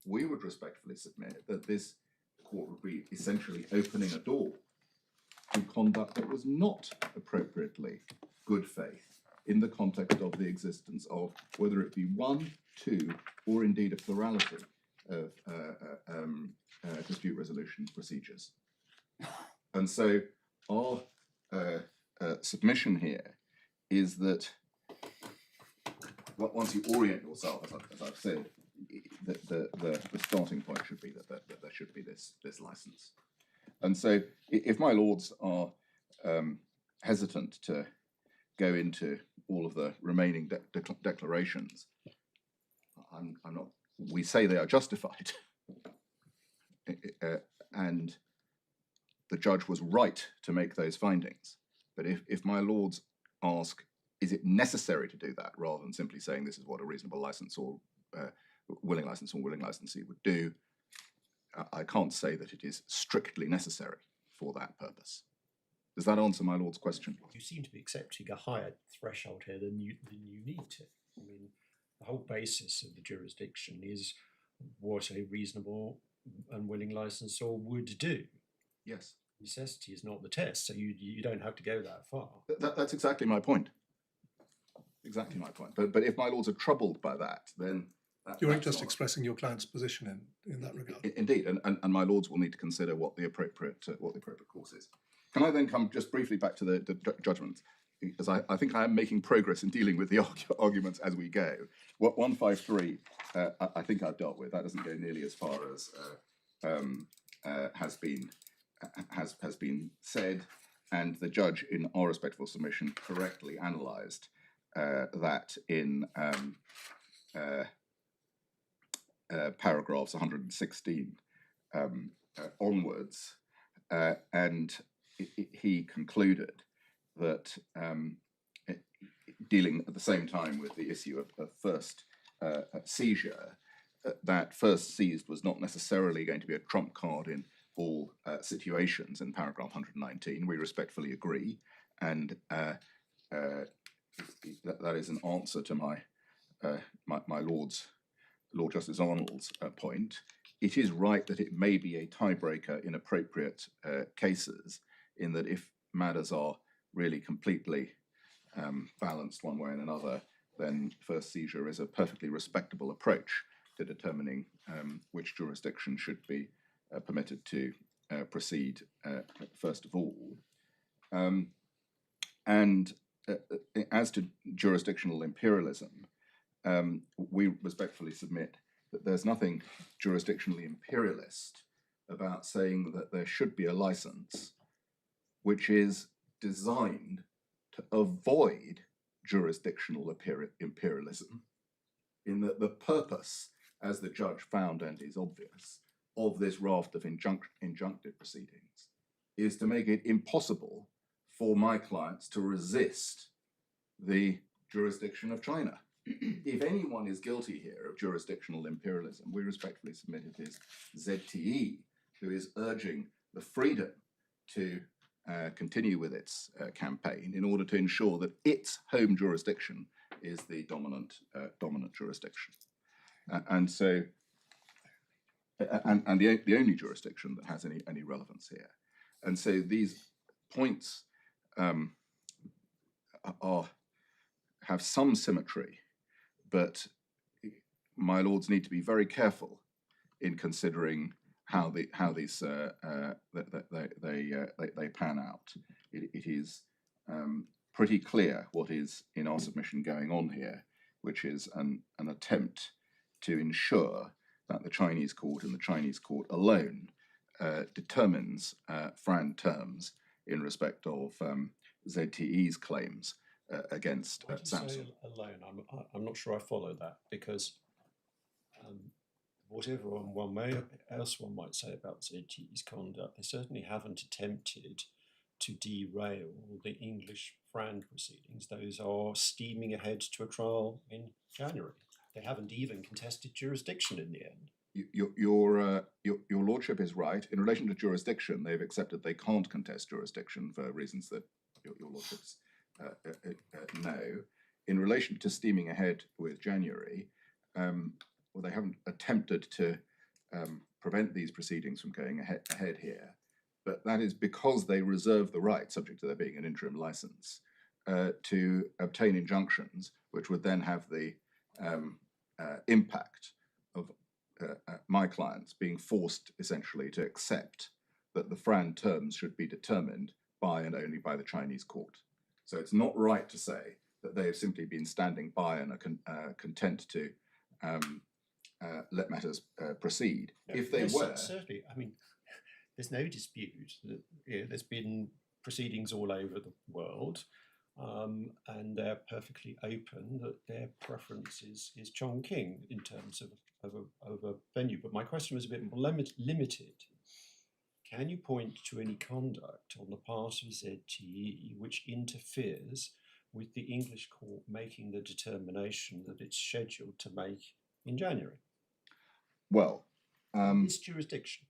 we would respectfully submit that this court would be essentially opening a door to conduct that was not appropriately good faith in the context of the existence of, whether it be one, two, or indeed a plurality of dispute resolution procedures. And so our submission here is that once you orient yourself, as I've said, the starting point should be that there should be this license. And so if my lords are hesitant to go into all of the remaining declarations, I'm not. We say they are justified, and the judge was right to make those findings. But if my lords ask, is it necessary to do that, rather than simply saying this is what a reasonable license or willing license or willing licensee would do, I can't say that it is strictly necessary for that purpose. Does that answer my lord's question? You seem to be accepting a higher threshold here than you need to. I mean, the whole basis of the jurisdiction is what a reasonable and willing licensor would do. Yes. Necessity is not the test, so you don't have to go that far. That's exactly my point. Exactly my point. But if my lords are troubled by that, then you weren't just expressing your client's position in that regard. Indeed, and my lords will need to consider what the appropriate course is. Can I then come just briefly back to the judgment, because I think I am making progress in dealing with the arguments as we go. What 153 I think I've dealt with. That doesn't go nearly as far as has been said, and the judge in our respectful submission correctly analysed that in paragraphs 116 onwards, and he concluded that dealing at the same time with the issue of first seizure, that first seized was not necessarily going to be a trump card in all situations. In paragraph 119, we respectfully agree, and that is an answer to my Lord Justice Arnold's point. It is right that it may be a tiebreaker in appropriate cases, in that if matters are really completely balanced one way and another, then first seizure is a perfectly respectable approach to determining which jurisdiction should be permitted to proceed first of all. And as to jurisdictional imperialism, we respectfully submit that there's nothing jurisdictionally imperialist about saying that there should be a license which is designed to avoid jurisdictional imperialism, in that the purpose, as the judge found and is obvious, of this raft of injunctive proceedings is to make it impossible for my clients to resist the jurisdiction of China. If anyone is guilty here of jurisdictional imperialism, we respectfully submit it is ZTE, who is urging the freedom to continue with its campaign in order to ensure that its home jurisdiction is the dominant jurisdiction, and so and the only jurisdiction that has any relevance here. And so these points have some symmetry, but my lords need to be very careful in considering how these they pan out. It is pretty clear what is in our submission going on here, which is an attempt to ensure that the Chinese court and the Chinese court alone determines FRAND terms in respect of ZTE's claims against Samsung. Alone, I'm not sure I follow that, because whatever one might say about ZTE's conduct, they certainly haven't attempted to derail the English FRAND proceedings. Those are steaming ahead to a trial in January. They haven't even contested jurisdiction in the end. Your lordship is right. In relation to jurisdiction, they've accepted they can't contest jurisdiction for reasons that your lordships know. In relation to steaming ahead with January, well, they haven't attempted to prevent these proceedings from going ahead here, but that is because they reserve the right, subject to there being an interim license, to obtain injunctions, which would then have the impact of my clients being forced essentially to accept that the FRAND terms should be determined by and only by the Chinese court. So it's not right to say that they have simply been standing by and are content to let matters proceed. No, if they no, were, certainly. I mean, there's no dispute that there's been proceedings all over the world, and they're perfectly open that their preference is Chongqing in terms of a venue. But my question was a bit more limited. Can you point to any conduct on the part of ZTE which interferes with the English court making the determination that it's scheduled to make in January? well, This jurisdiction.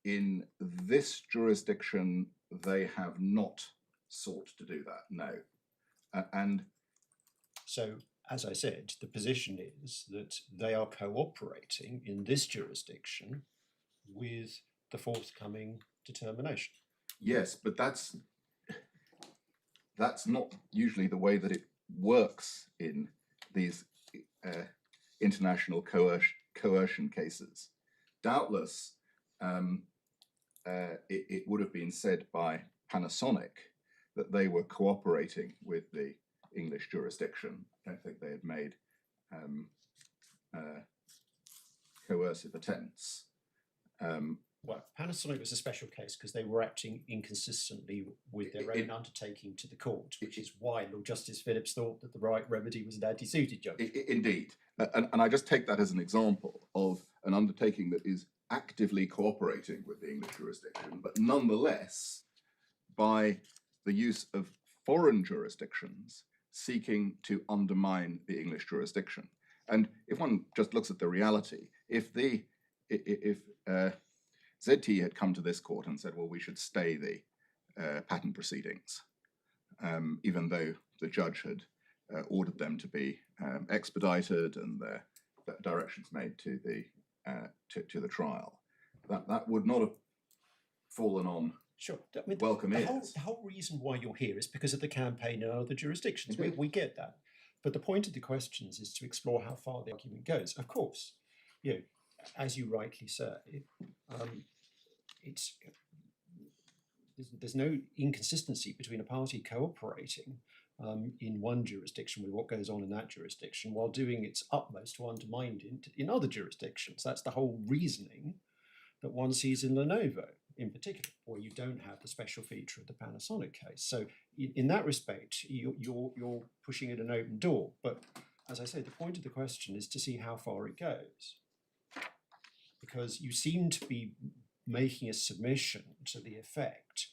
in this jurisdiction, they have not sought to do that, no. And So, as I said, the position is that they are cooperating in this jurisdiction with the forthcoming determination. yes, but that's not usually the way that it works in these international coercion cases. Doubtless, it would have been said by Panasonic that they were cooperating with the English jurisdiction. I don't think they had made coercive attempts. Well, Panasonic was a special case because they were acting inconsistently with their own undertaking to the court, which is why Lord Justice Phillips thought that the right remedy was an anti-suited judgment. Indeed. And I just take that as an example of an undertaking that is actively cooperating with the English jurisdiction, but nonetheless, by the use of foreign jurisdictions seeking to undermine the English jurisdiction. And if one just looks at the reality, if ZTE had come to this court and said, well, we should stay the patent proceedings, even though the judge had ordered them to be expedited and the directions made to the trial, that would not have fallen on Sure. I mean, welcome ears. The whole reason why you're here is because of the campaign in other jurisdictions. We get that. But the point of the questions is to explore how far the argument goes. Of course, as you rightly say, there's no inconsistency between a party cooperating in one jurisdiction with what goes on in that jurisdiction while doing its utmost to undermine it in other jurisdictions. That's the whole reasoning that one sees in Lenovo in particular, where you don't have the special feature of the Panasonic case. So in that respect, you're pushing at an open door. But as I say, the point of the question is to see how far it goes. Because you seem to be making a submission to the effect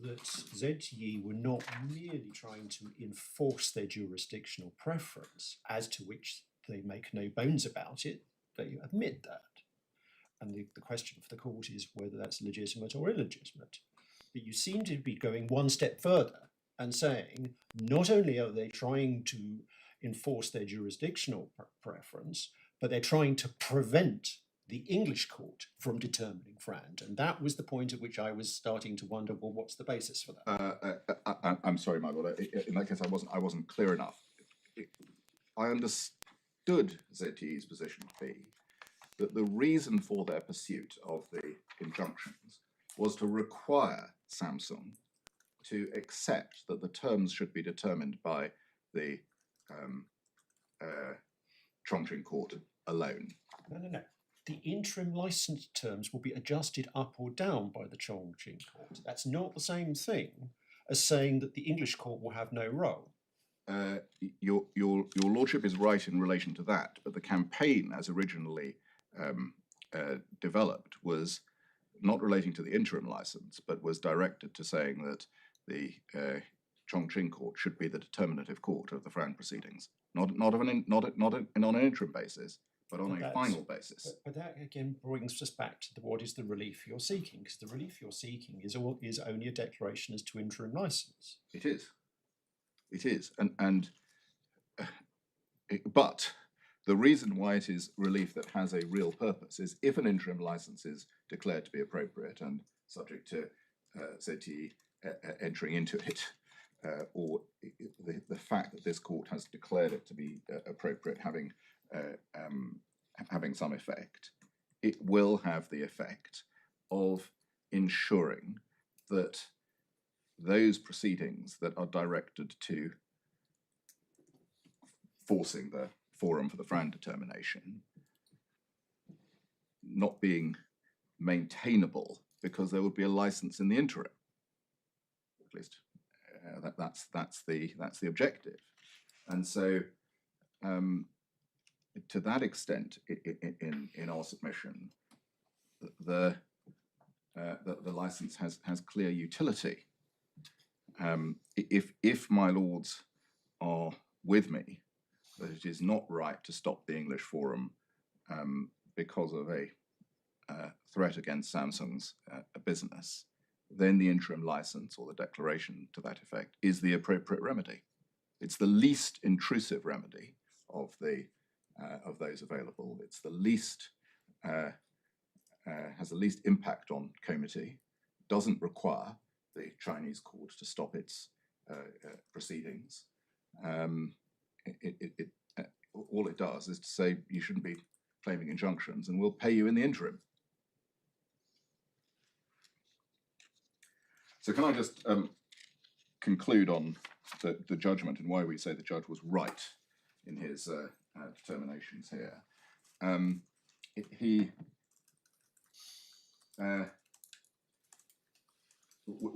that ZTE were not merely trying to enforce their jurisdictional preference, as to which they make no bones about it, they admit that. And the question for the court is whether that's legitimate or illegitimate. But you seem to be going one step further and saying not only are they trying to enforce their jurisdictional preference, but they're trying to prevent the English court from determining FRAND. And that was the point at which I was starting to wonder, well, what's the basis for that? I'm sorry, my lord. In that case, I wasn't clear enough. I understood ZTE's position to be that the reason for their pursuit of the injunctions was to require Samsung to accept that the terms should be determined by the Chongqing court alone. No. The interim license terms will be adjusted up or down by the Chongqing court. That's not the same thing as saying that the English court will have no role. Your lordship is right in relation to that, but the campaign as originally developed was not relating to the interim license, but was directed to saying that the Chongqing court should be the determinative court of the FRAND proceedings, not on an interim basis, but on a final basis. But that again brings us back to what is the relief you're seeking, because the relief you're seeking is only a declaration as to interim license. It is, but the reason why it is relief that has a real purpose is if an interim license is declared to be appropriate and subject to ZTE entering into it, or the fact that this court has declared it to be appropriate having some effect, it will have the effect of ensuring that those proceedings that are directed to forcing the forum for the FRAND determination not being maintainable because there would be a license in the interim. At least that's the objective. And so to that extent, in our submission, the license has clear utility. If my lords are with me that it is not right to stop the English forum because of a threat against Samsung's business, then the interim license or the declaration to that effect is the appropriate remedy. It's the least intrusive remedy of those available. It's the least has the least impact on comity. Doesn't require the Chinese court to stop its proceedings. All it does is to say you shouldn't be claiming injunctions, and we'll pay you in the interim. So can I just conclude on the judgment and why we say the judge was right in his determinations here? We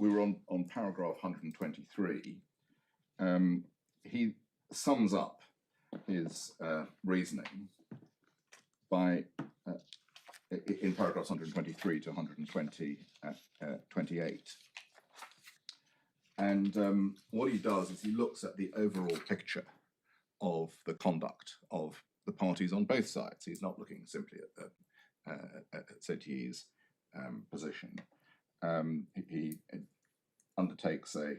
were on paragraph 123. He sums up his reasoning by in paragraphs 123 to 128. And what he does is he looks at the overall picture of the conduct of the parties on both sides. He's not looking simply at ZTE's position. He undertakes a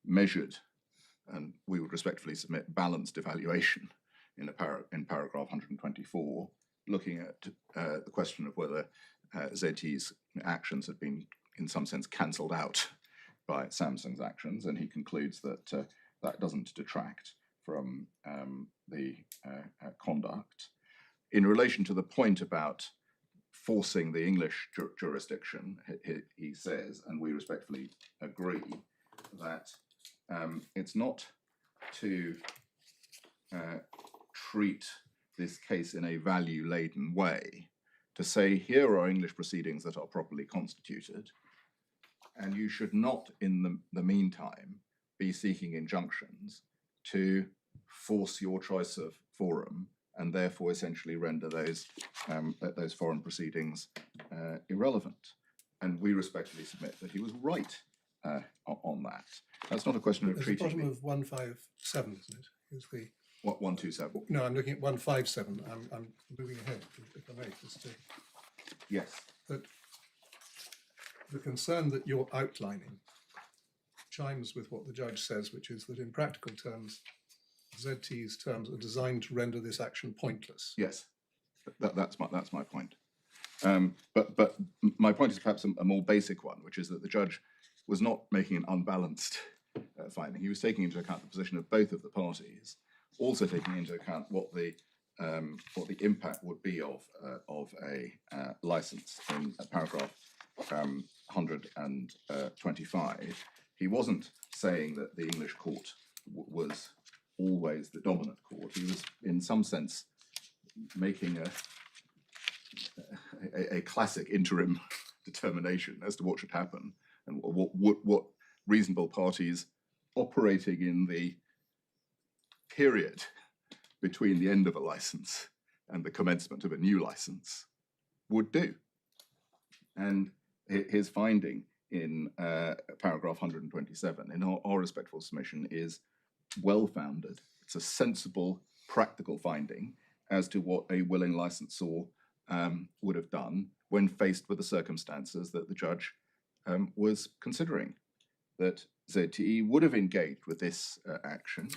measured, and we would respectfully submit, balanced evaluation in paragraph 124, looking at the question of whether ZTE's actions had been, in some sense, cancelled out by Samsung's actions, and he concludes that that doesn't detract from the conduct. In relation to the point about forcing the English jurisdiction, he says, and we respectfully agree, that it's not to treat this case in a value-laden way, to say here are English proceedings that are properly constituted, and you should not, in the meantime, be seeking injunctions to force your choice of forum and therefore essentially render those foreign proceedings irrelevant. And we respectfully submit that he was right on that. That's not a question of There's treating the bottom of 157, isn't it? Is the what 127? no, I'm looking at 157. I'm moving ahead, if I may, just to Yes. that the concern that you're outlining chimes with what the judge says, which is that in practical terms, ZTE's terms are designed to render this action pointless. Yes, that's my point. But my point is perhaps a more basic one, which is that the judge was not making an unbalanced finding. He was taking into account the position of both of the parties, also taking into account what the impact would be of a license in paragraph 125. He wasn't saying that the English court was always the dominant court. He was, in some sense, making a classic interim determination as to what should happen and what reasonable parties operating in the period between the end of a license and the commencement of a new license would do. And his finding in paragraph 127 in our respectful submission is well-founded. It's a sensible, practical finding as to what a willing licensor would have done when faced with the circumstances that the judge was considering. That ZTE would have engaged with this action,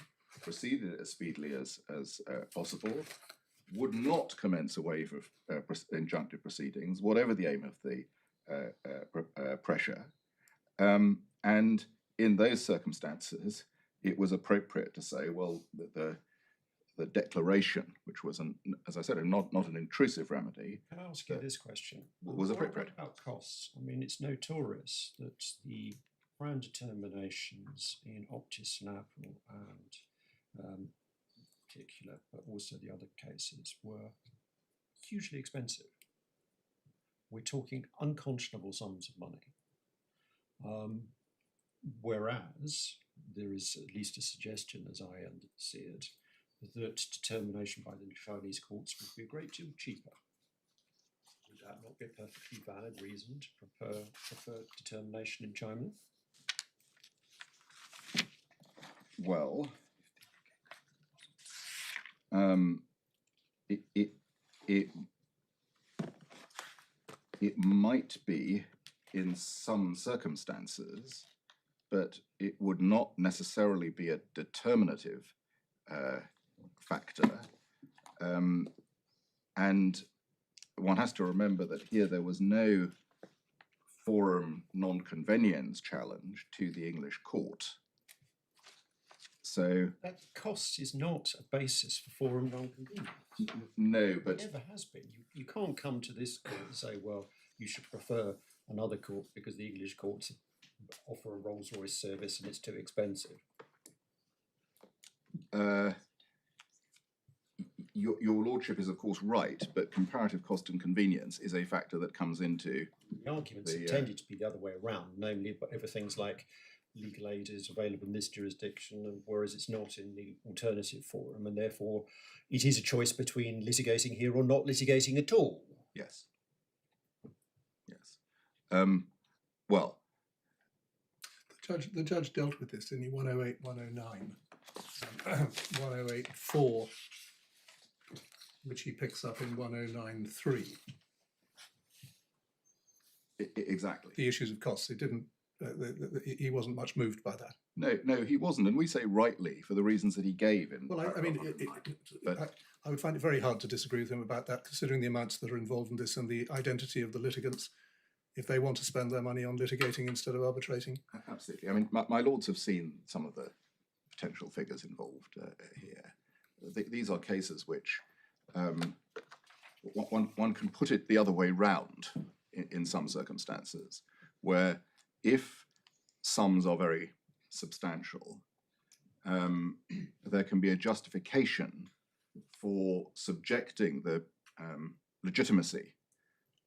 proceeded as speedily as possible, would not commence a wave of injunctive proceedings, whatever the aim of the pressure, and in those circumstances, it was appropriate to say, well, the declaration, which was, as I said, not an intrusive remedy. Can I ask you this question? Was appropriate. What about costs? I mean, it's notorious that the FRAND determinations in Optis and Apple and particular, but also the other cases were hugely expensive. We're talking unconscionable sums of money. Whereas there is at least a suggestion, as I see it, that determination by the Chinese courts would be a great deal cheaper. Would that not be a perfectly valid reason to prefer determination in China? Well, it might be in some circumstances, but it would not necessarily be a determinative factor. And one has to remember that here there was no forum non-conveniens challenge to the English court. So that cost is not a basis for forum non-convenience. No, but it never has been. You can't come to this court and say, well, you should prefer another court because the English courts offer a Rolls-Royce service and it's too expensive. Your lordship is of course right, but comparative cost and convenience is a factor that comes into the arguments intended to be the other way around, namely, but everything's like legal aid is available in this jurisdiction, whereas it's not in the alternative forum, and therefore it is a choice between litigating here or not litigating at all. Yes. Yes. Well, the judge dealt with this in the 108, 109, 108.4, which he picks up in 109.3. Exactly. The issues of costs. It didn't. He wasn't much moved by that. No, he wasn't, and we say rightly for the reasons that he gave. In well, I would find it very hard to disagree with him about that, considering the amounts that are involved in this and the identity of the litigants, if they want to spend their money on litigating instead of arbitrating. Absolutely. I mean, my lords have seen some of the potential figures involved here. These are cases which one can put it the other way round in some circumstances, where if sums are very substantial, there can be a justification for subjecting the legitimacy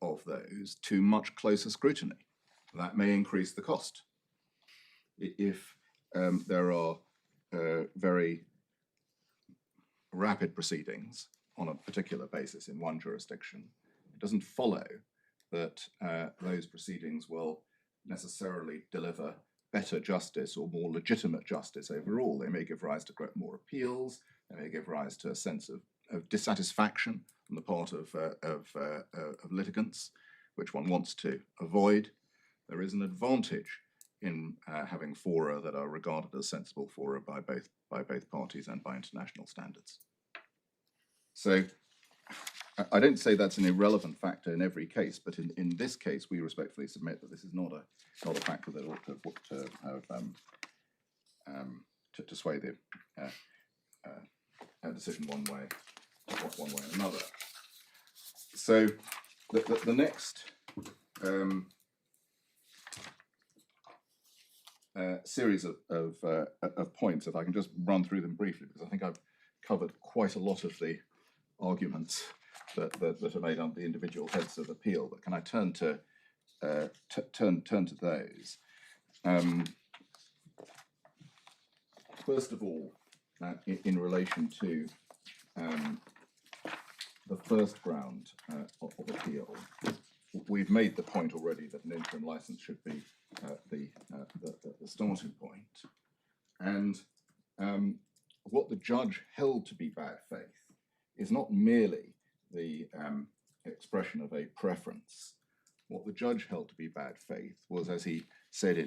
of those to much closer scrutiny. That may increase the cost. If there are very rapid proceedings on a particular basis in one jurisdiction, it doesn't follow that those proceedings will necessarily deliver better justice or more legitimate justice overall. They may give rise to more appeals. They may give rise to a sense of dissatisfaction on the part of litigants, which one wants to avoid. There is an advantage in having fora that are regarded as sensible fora by both parties and by international standards. So I don't say that's an irrelevant factor in every case, but in this case, we respectfully submit that this is not a factor that ought to have to sway the decision one way or another. So the next series of points, if I can just run through them briefly, because I think I've covered quite a lot of the arguments that are made on the individual heads of appeal. But can I turn to those? First of all, in relation to the first ground of appeal, we've made the point already that an interim license should be the starting point. And what the judge held to be bad faith is not merely the expression of a preference. What the judge held to be bad faith was, as he said,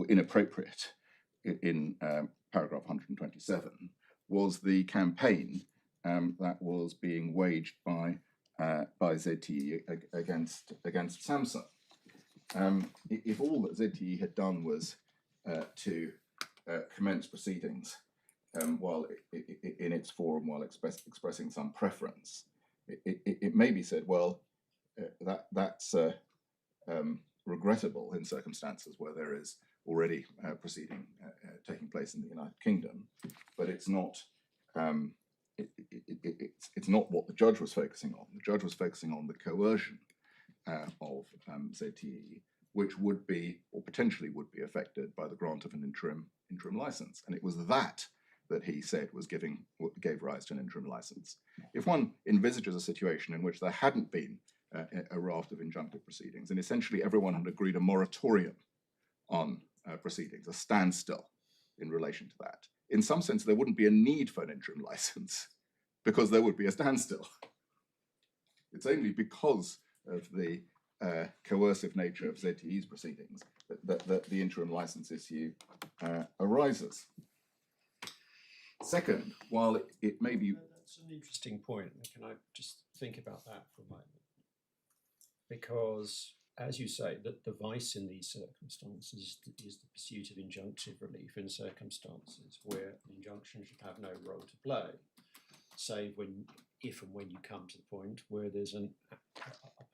inappropriate in paragraph 127, was the campaign that was being waged by ZTE against Samsung. if all that ZTE had done was to commence proceedings while in its forum while expressing some preference, it may be said, well, that's regrettable in circumstances where there is already proceeding taking place in the United Kingdom, but it's not. It's not what the judge was focusing on. The judge was focusing on the coercion of ZTE, which would be, or potentially would be, affected by the grant of an interim license, and it was that he said gave rise to an interim license. If one envisages a situation in which there hadn't been a raft of injunctive proceedings, and essentially everyone had agreed a moratorium on proceedings, a standstill in relation to that, in some sense there wouldn't be a need for an interim license because there would be a standstill. It's only because of the coercive nature of ZTE's proceedings that the interim license issue arises. Second, while it may be... That's an interesting point. Can I just think about that for a moment? Because, as you say, the vice in these circumstances is the pursuit of injunctive relief in circumstances where an injunction should have no role to play, save if and when you come to the point where there's a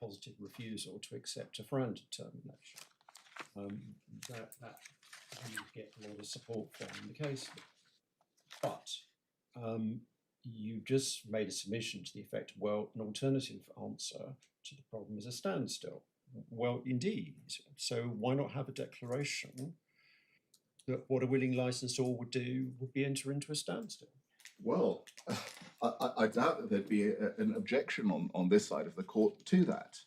positive refusal to accept a FRAND determination. That you get a lot of support from in the case. But you just made a submission to the effect, well, an alternative answer to the problem is a standstill. Well, indeed. So why not have a declaration that what a willing licensor would do would be enter into a standstill? Well, I doubt that there'd be an objection on this side of the court to that.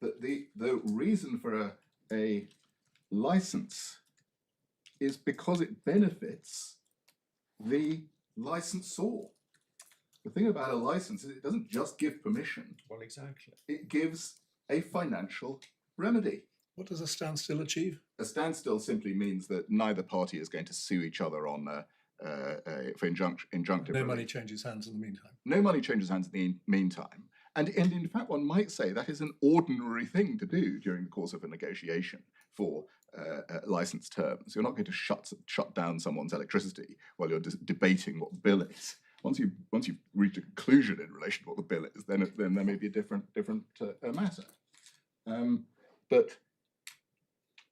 That the reason for a license is because it benefits the licensor. The thing about a license is it doesn't just give permission. Well, exactly. It gives a financial remedy. What does a standstill achieve? A standstill simply means that neither party is going to sue each other on for injunctive No relief. money changes hands in the meantime. No money changes hands in the meantime. And in fact, one might say that is an ordinary thing to do during the course of a negotiation for license terms. You're not going to shut down someone's electricity while you're debating what the bill is. Once you've reached a conclusion in relation to what the bill is, then there may be a different matter. But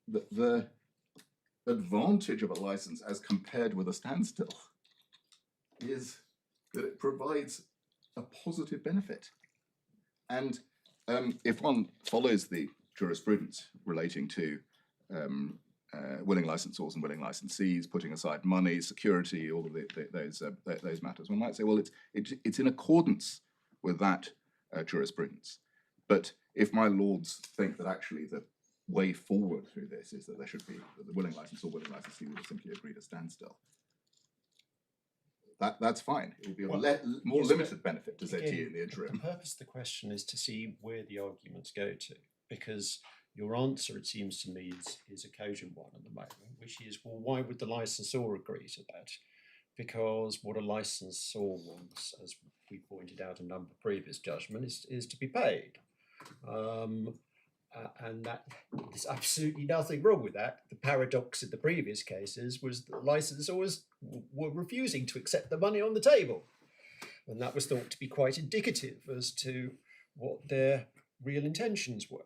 the advantage of a license as compared with a standstill is that it provides a positive benefit. And if one follows the jurisprudence relating to willing licensors and willing licensees, putting aside money, security, all of those matters, one might say, well, it's in accordance with that jurisprudence. But if my lords think that actually the way forward through this is that there should be the willing licensor or willing licensee would have simply agreed to standstill, that's fine. It will be a more limited benefit to ZTE in the interim. The purpose of the question is to see where the arguments go to, because your answer, it seems to me, is a cogent one at the moment, which is, well, why would the licensor agree to that? Because what a licensor wants, as we pointed out in a number of previous judgments, is to be paid. And that there's absolutely nothing wrong with that. The paradox in the previous cases was that licensors were refusing to accept the money on the table. And that was thought to be quite indicative as to what their real intentions were.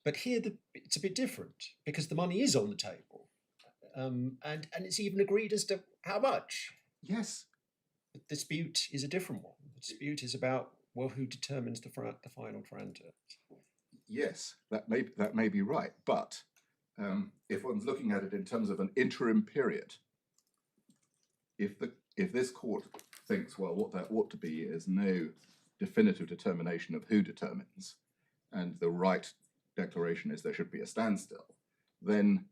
But here it's a bit different because the money is on the table. And it's even agreed as to how much. Yes. The dispute is a different one. The dispute is about, well, who determines the final FRAND terms? Yes, that may be right, but if one's looking at it in terms of an interim period, if this court thinks, well, what that ought to be is no definitive determination of who determines, and the right declaration is there should be a standstill, then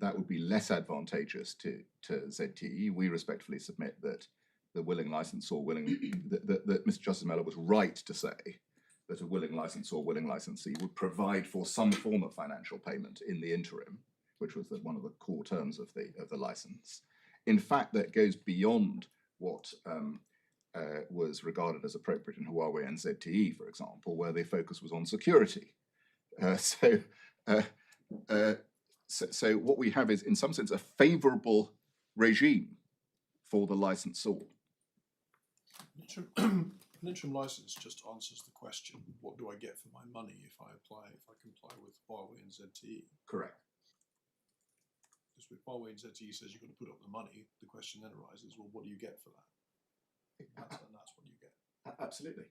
that would be less advantageous to ZTE. We respectfully submit that the willing licensor, that Mr. Justice Mellor was right to say that a willing licensor or willing licensee would provide for some form of financial payment in the interim, which was one of the core terms of the license. In fact, that goes beyond what was regarded as appropriate in Huawei and ZTE, for example, where the focus was on security. So what we have is, in some sense, a favourable regime for the licensor. An interim license just answers the question: what do I get for my money if I comply with Huawei and ZTE? Correct. Because with Huawei and ZTE says you've got to put up the money, the question then arises: well, what do you get for that? And that's what you get. Absolutely.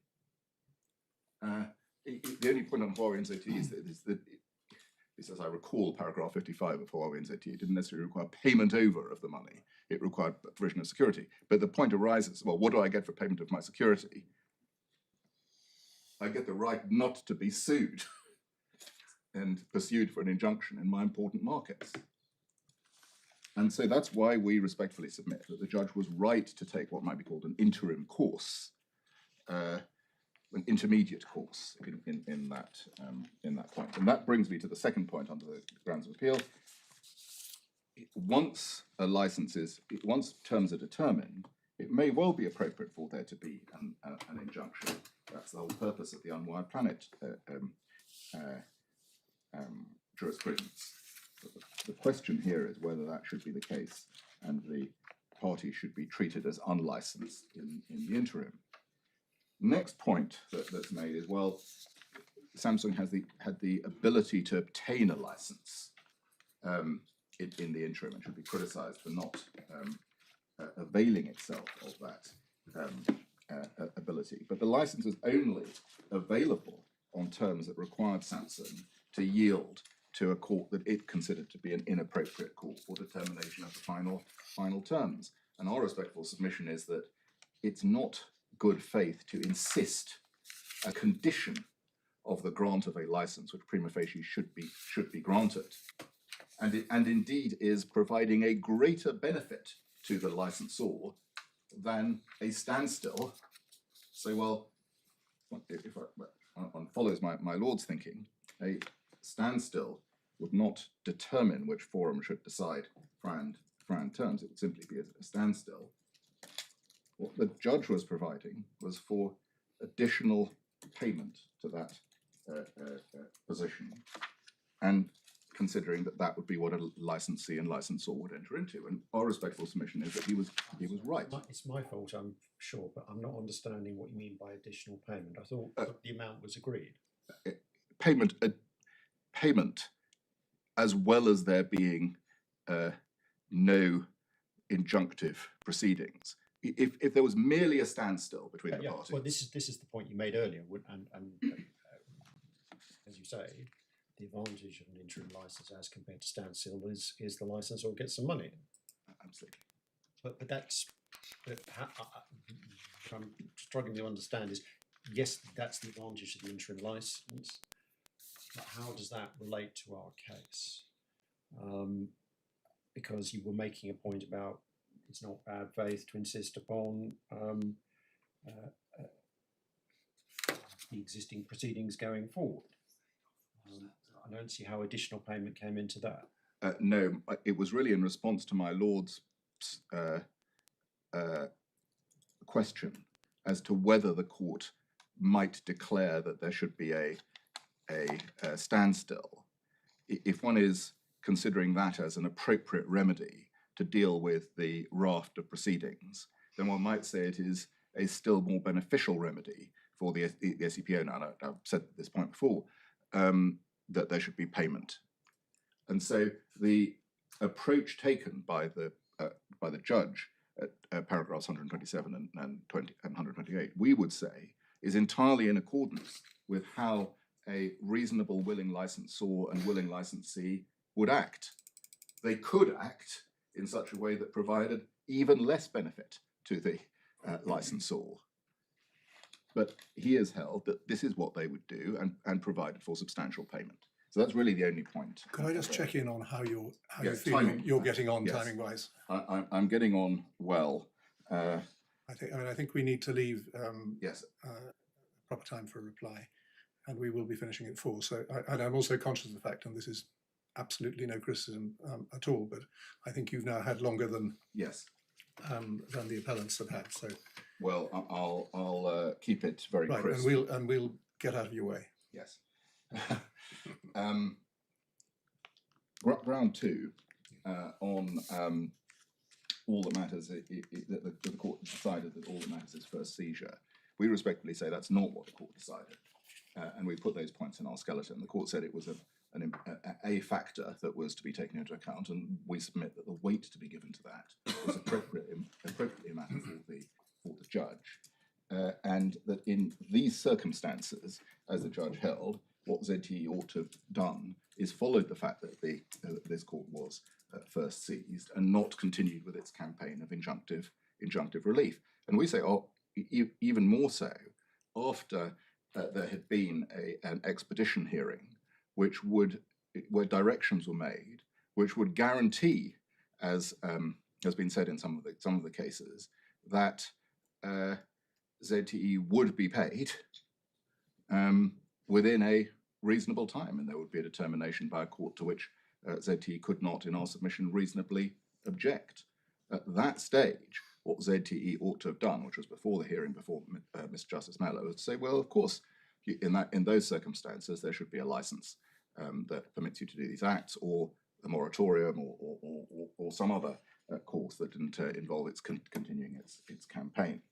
The only point on Huawei and ZTE is that as I recall, paragraph 55 of Huawei and ZTE didn't necessarily require payment over of the money. It required provision of security. But the point arises, well, what do I get for payment of my security? I get the right not to be sued and pursued for an injunction in my important markets. And so that's why we respectfully submit that the judge was right to take what might be called an interim course, an intermediate course in that point. And that brings me to the second point under the grounds of appeal. Once terms are determined, it may well be appropriate for there to be an injunction. That's the whole purpose of the Unwired Planet jurisprudence. The question here is whether that should be the case and the party should be treated as unlicensed in the interim. Next point that's made is, well, Samsung had the ability to obtain a license in the interim and should be criticised for not availing itself of that ability. But the license is only available on terms that required Samsung to yield to a court that it considered to be an inappropriate court for determination of the final terms. And our respectful submission is that it's not good faith to insist a condition of the grant of a license, which prima facie should be granted, and indeed is providing a greater benefit to the licensor than a standstill. So, well, if one follows my lord's thinking, a standstill would not determine which forum should decide FRAND terms. It would simply be a standstill. What the judge was providing was for additional payment to that position, and considering that would be what a licensee and licensor would enter into. And our respectful submission is that he was right. It's my fault, I'm sure, but I'm not understanding what you mean by additional payment. I thought that the amount was agreed. Payment, as well as there being no injunctive proceedings. If there was merely a standstill between the parties. Well, this is the point you made earlier, and as you say, the advantage of an interim license as compared to standstill is the licensor gets some money. Absolutely. But I'm struggling to understand is, yes, that's the advantage of the interim license, but how does that relate to our case? Because you were making a point about it's not bad faith to insist upon the existing proceedings going forward. I don't see how additional payment came into that. No, it was really in response to my lord's question as to whether the court might declare that there should be a standstill. If one is considering that as an appropriate remedy to deal with the raft of proceedings, then one might say it is a still more beneficial remedy for the SEPO. Now, I've said this point before, that there should be payment. And so the approach taken by the judge at paragraphs 127 and 128, we would say, is entirely in accordance with how a reasonable willing licensor and willing licensee would act. They could act in such a way that provided even less benefit to the licensor. But he has held that this is what they would do and provided for substantial payment. So that's really the only point. Can I just check in on how you feel timing. you're getting on, Yes. timing wise? I'm getting on well. I think we need to leave Yes. proper time for a reply, and we will be finishing at 4. So, and I'm also conscious of the fact, and this is absolutely no criticism at all, but I think you've now had longer than Yes. Than the appellants have had. So, well, I'll keep it very right, crisp. and we'll get out of your way. Yes. Ground two on all that matters, the court decided that all that matters is first seizure. We respectfully say that's not what the court decided. And we put those points in our skeleton. The court said it was a factor that was to be taken into account, and we submit that the weight to be given to that was appropriately a matter for the judge. And that in these circumstances, as the judge held, what ZTE ought to have done is followed the fact that this court was first seized and not continued with its campaign of injunctive relief. And we say, even more so, after there had been an expedition hearing, where directions were made, which would guarantee, as has been said in some of the cases, that ZTE would be paid within a reasonable time, and there would be a determination by a court to which ZTE could not, in our submission, reasonably object. At that stage, what ZTE ought to have done, which was before the hearing, before Mr. Justice Mellor, was to say, well, of course, in those circumstances, there should be a license that permits you to do these acts, or a moratorium, or some other course that didn't involve its continuing its campaign.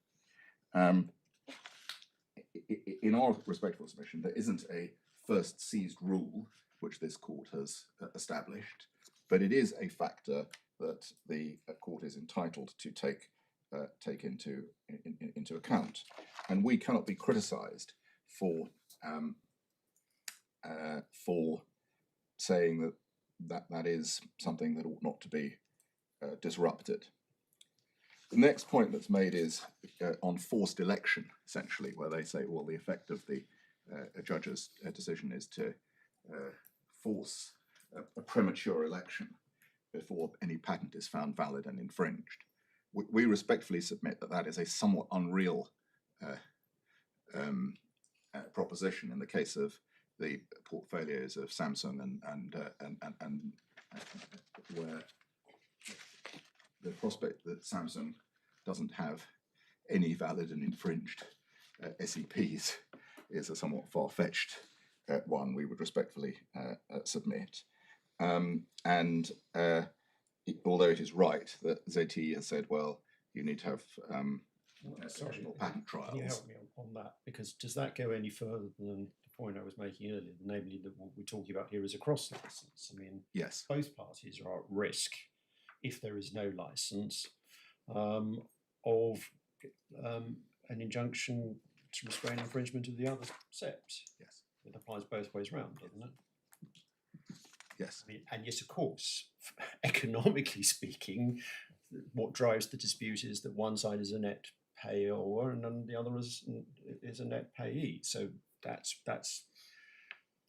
In our respectful submission, there isn't a first seized rule which this court has established, but it is a factor that the court is entitled to take into account, and we cannot be criticised for saying that is something that ought not to be disrupted. The next point that's made is on forced election, essentially, where they say, well, the effect of the judge's decision is to force a premature election before any patent is found valid and infringed. We respectfully submit that that is a somewhat unreal proposition in the case of the portfolios of Samsung and where the prospect that Samsung doesn't have any valid and infringed SEPs is a somewhat far-fetched one, we would respectfully submit. Although it is right that ZTE has said, well, you need to have additional patent trials. Can you help me on that? Because does that go any further than the point I was making earlier, namely that what we're talking about here is a cross-license? I mean, yes, both parties are at risk, if there is no license, of an injunction to restrain infringement of the other SEPs. yes, It applies both ways round, doesn't it? yes. I mean, and yes, of course, economically speaking, what drives the dispute is that one side is a net payer and the other is a net payee. So that's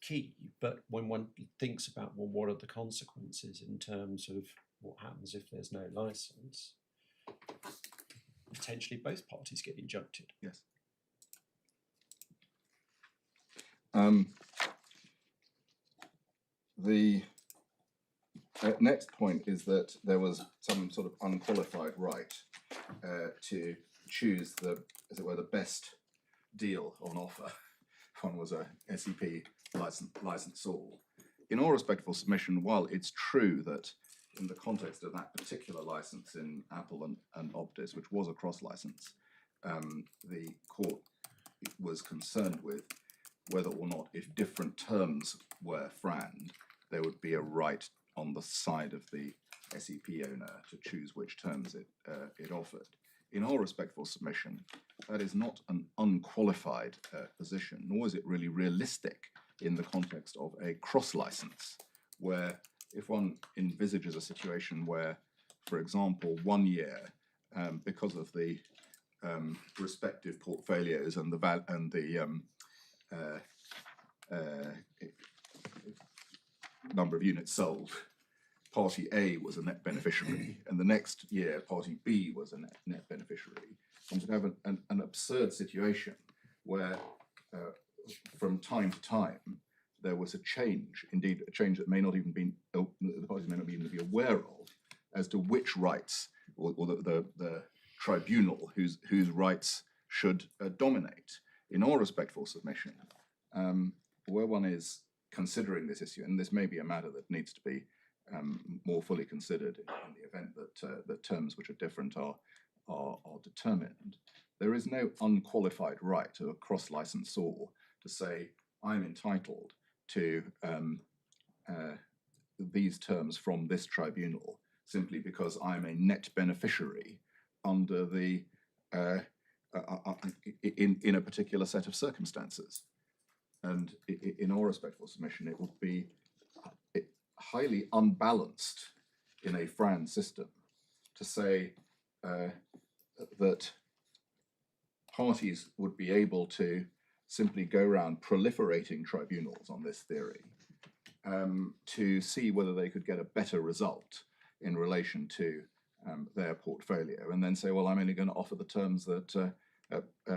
key. But when one thinks about, well, what are the consequences in terms of what happens if there's no license, potentially both parties get injuncted. Yes. The next point is that there was some sort of unqualified right to choose as it were, the best deal on offer. One was a SEP licensor. In all respectful submission, while it's true that in the context of that particular license in Appellant and Optis, which was a cross-license, the court was concerned with whether or not, if different terms were FRAND, there would be a right on the side of the SEP owner to choose which terms it offered. In our respectful submission, that is not an unqualified position, nor is it really realistic in the context of a cross-license, where if one envisages a situation where, for example, 1 year, because of the respective portfolios and the number of units sold, party A was a net beneficiary, and the next year party B was a net beneficiary. And to have an absurd situation where from time to time there was a change, indeed a change that may not even be, the parties may not even be aware of, as to which rights, or the tribunal whose rights should dominate. In all respectful submission, where one is considering this issue, and this may be a matter that needs to be more fully considered in the event that that terms which are different are determined. There is no unqualified right to a cross-licensor to say, I'm entitled to these terms from this tribunal simply because I'm a net beneficiary under the in a particular set of circumstances. And in our respectful submission, it would be highly unbalanced in a FRAND system to say that parties would be able to simply go around proliferating tribunals on this theory to see whether they could get a better result in relation to their portfolio, and then say, well, I'm only going to offer the terms that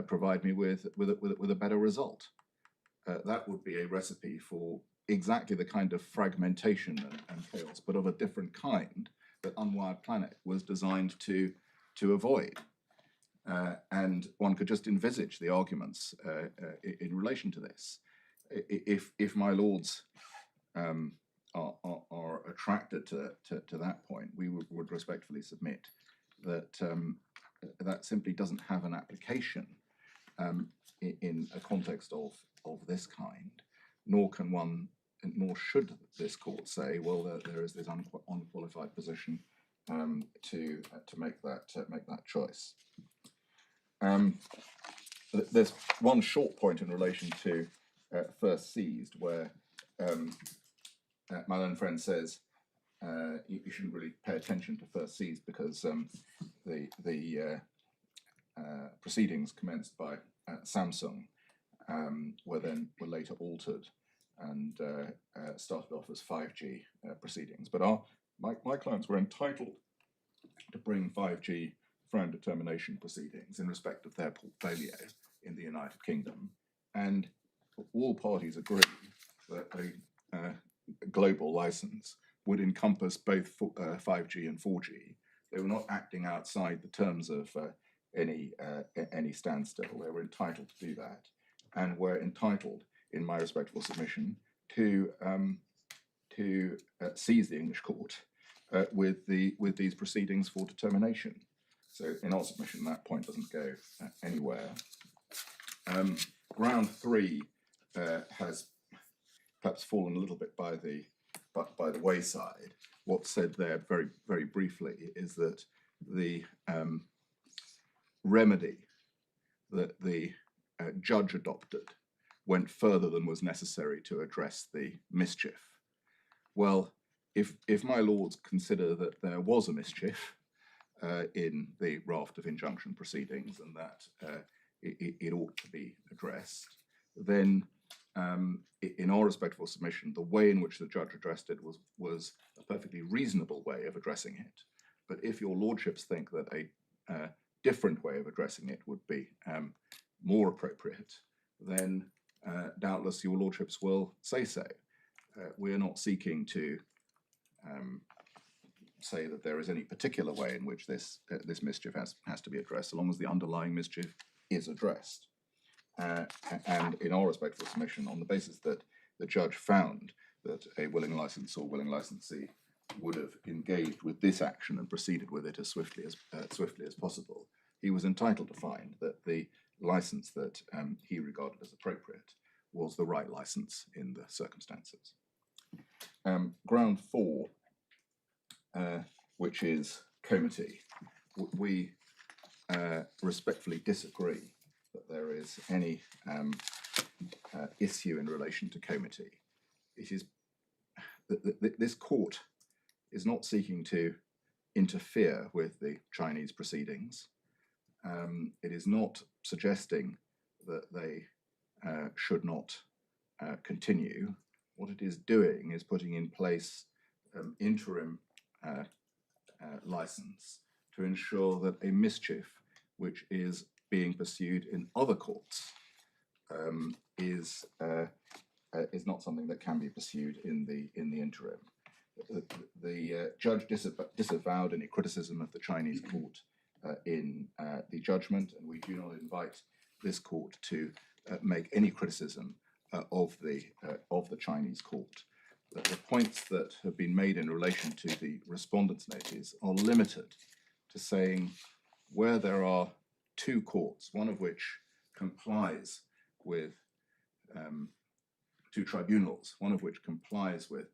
provide me with a better result. That would be a recipe for exactly the kind of fragmentation and chaos, but of a different kind that Unwired Planet was designed to avoid. And one could just envisage the arguments in relation to this. If my lords are attracted to that point, we would respectfully submit that that simply doesn't have an application in a context of this kind, nor can one, nor should this court say, well, there is this unqualified position to make that choice. There's one short point in relation to first seized, where my learned friend says you shouldn't really pay attention to first seized because the proceedings commenced by Samsung were later altered and started off as 5G proceedings. But my clients were entitled to bring 5G FRAND determination proceedings in respect of their portfolio in the United Kingdom, and all parties agreed that a global license would encompass both 5G and 4G. They were not acting outside the terms of any standstill. They were entitled to do that, and were entitled, in my respectful submission, to seize the English court with these proceedings for determination. So in our submission, that point doesn't go anywhere. Ground 3 has perhaps fallen a little bit by the wayside. What's said there very, very briefly is that the remedy that the judge adopted went further than was necessary to address the mischief. Well, if my lords consider that there was a mischief in the raft of injunction proceedings and that it ought to be addressed, then in our respectful submission, the way in which the judge addressed it was a perfectly reasonable way of addressing it. But if your lordships think that a different way of addressing it would be more appropriate, then doubtless your lordships will say so. We are not seeking to say that there is any particular way in which this mischief has to be addressed, so long as the underlying mischief is addressed. And in our respectful submission, on the basis that the judge found that a willing licensor or willing licensee would have engaged with this action and proceeded with it as swiftly as possible, he was entitled to find that the license that he regarded as appropriate was the right license in the circumstances. Ground 4, which is comity, we respectfully disagree that there is any issue in relation to comity. It is this court is not seeking to interfere with the Chinese proceedings. It is not suggesting that they should not continue. What it is doing is putting in place interim license to ensure that a mischief which is being pursued in other courts is not something that can be pursued in the interim. The judge disavowed any criticism of the Chinese court in the judgment, and we do not invite this court to make any criticism of the Chinese court, that the points that have been made in relation to the respondent's notice are limited to saying where there are two courts, one of which complies with two tribunals, one of which complies with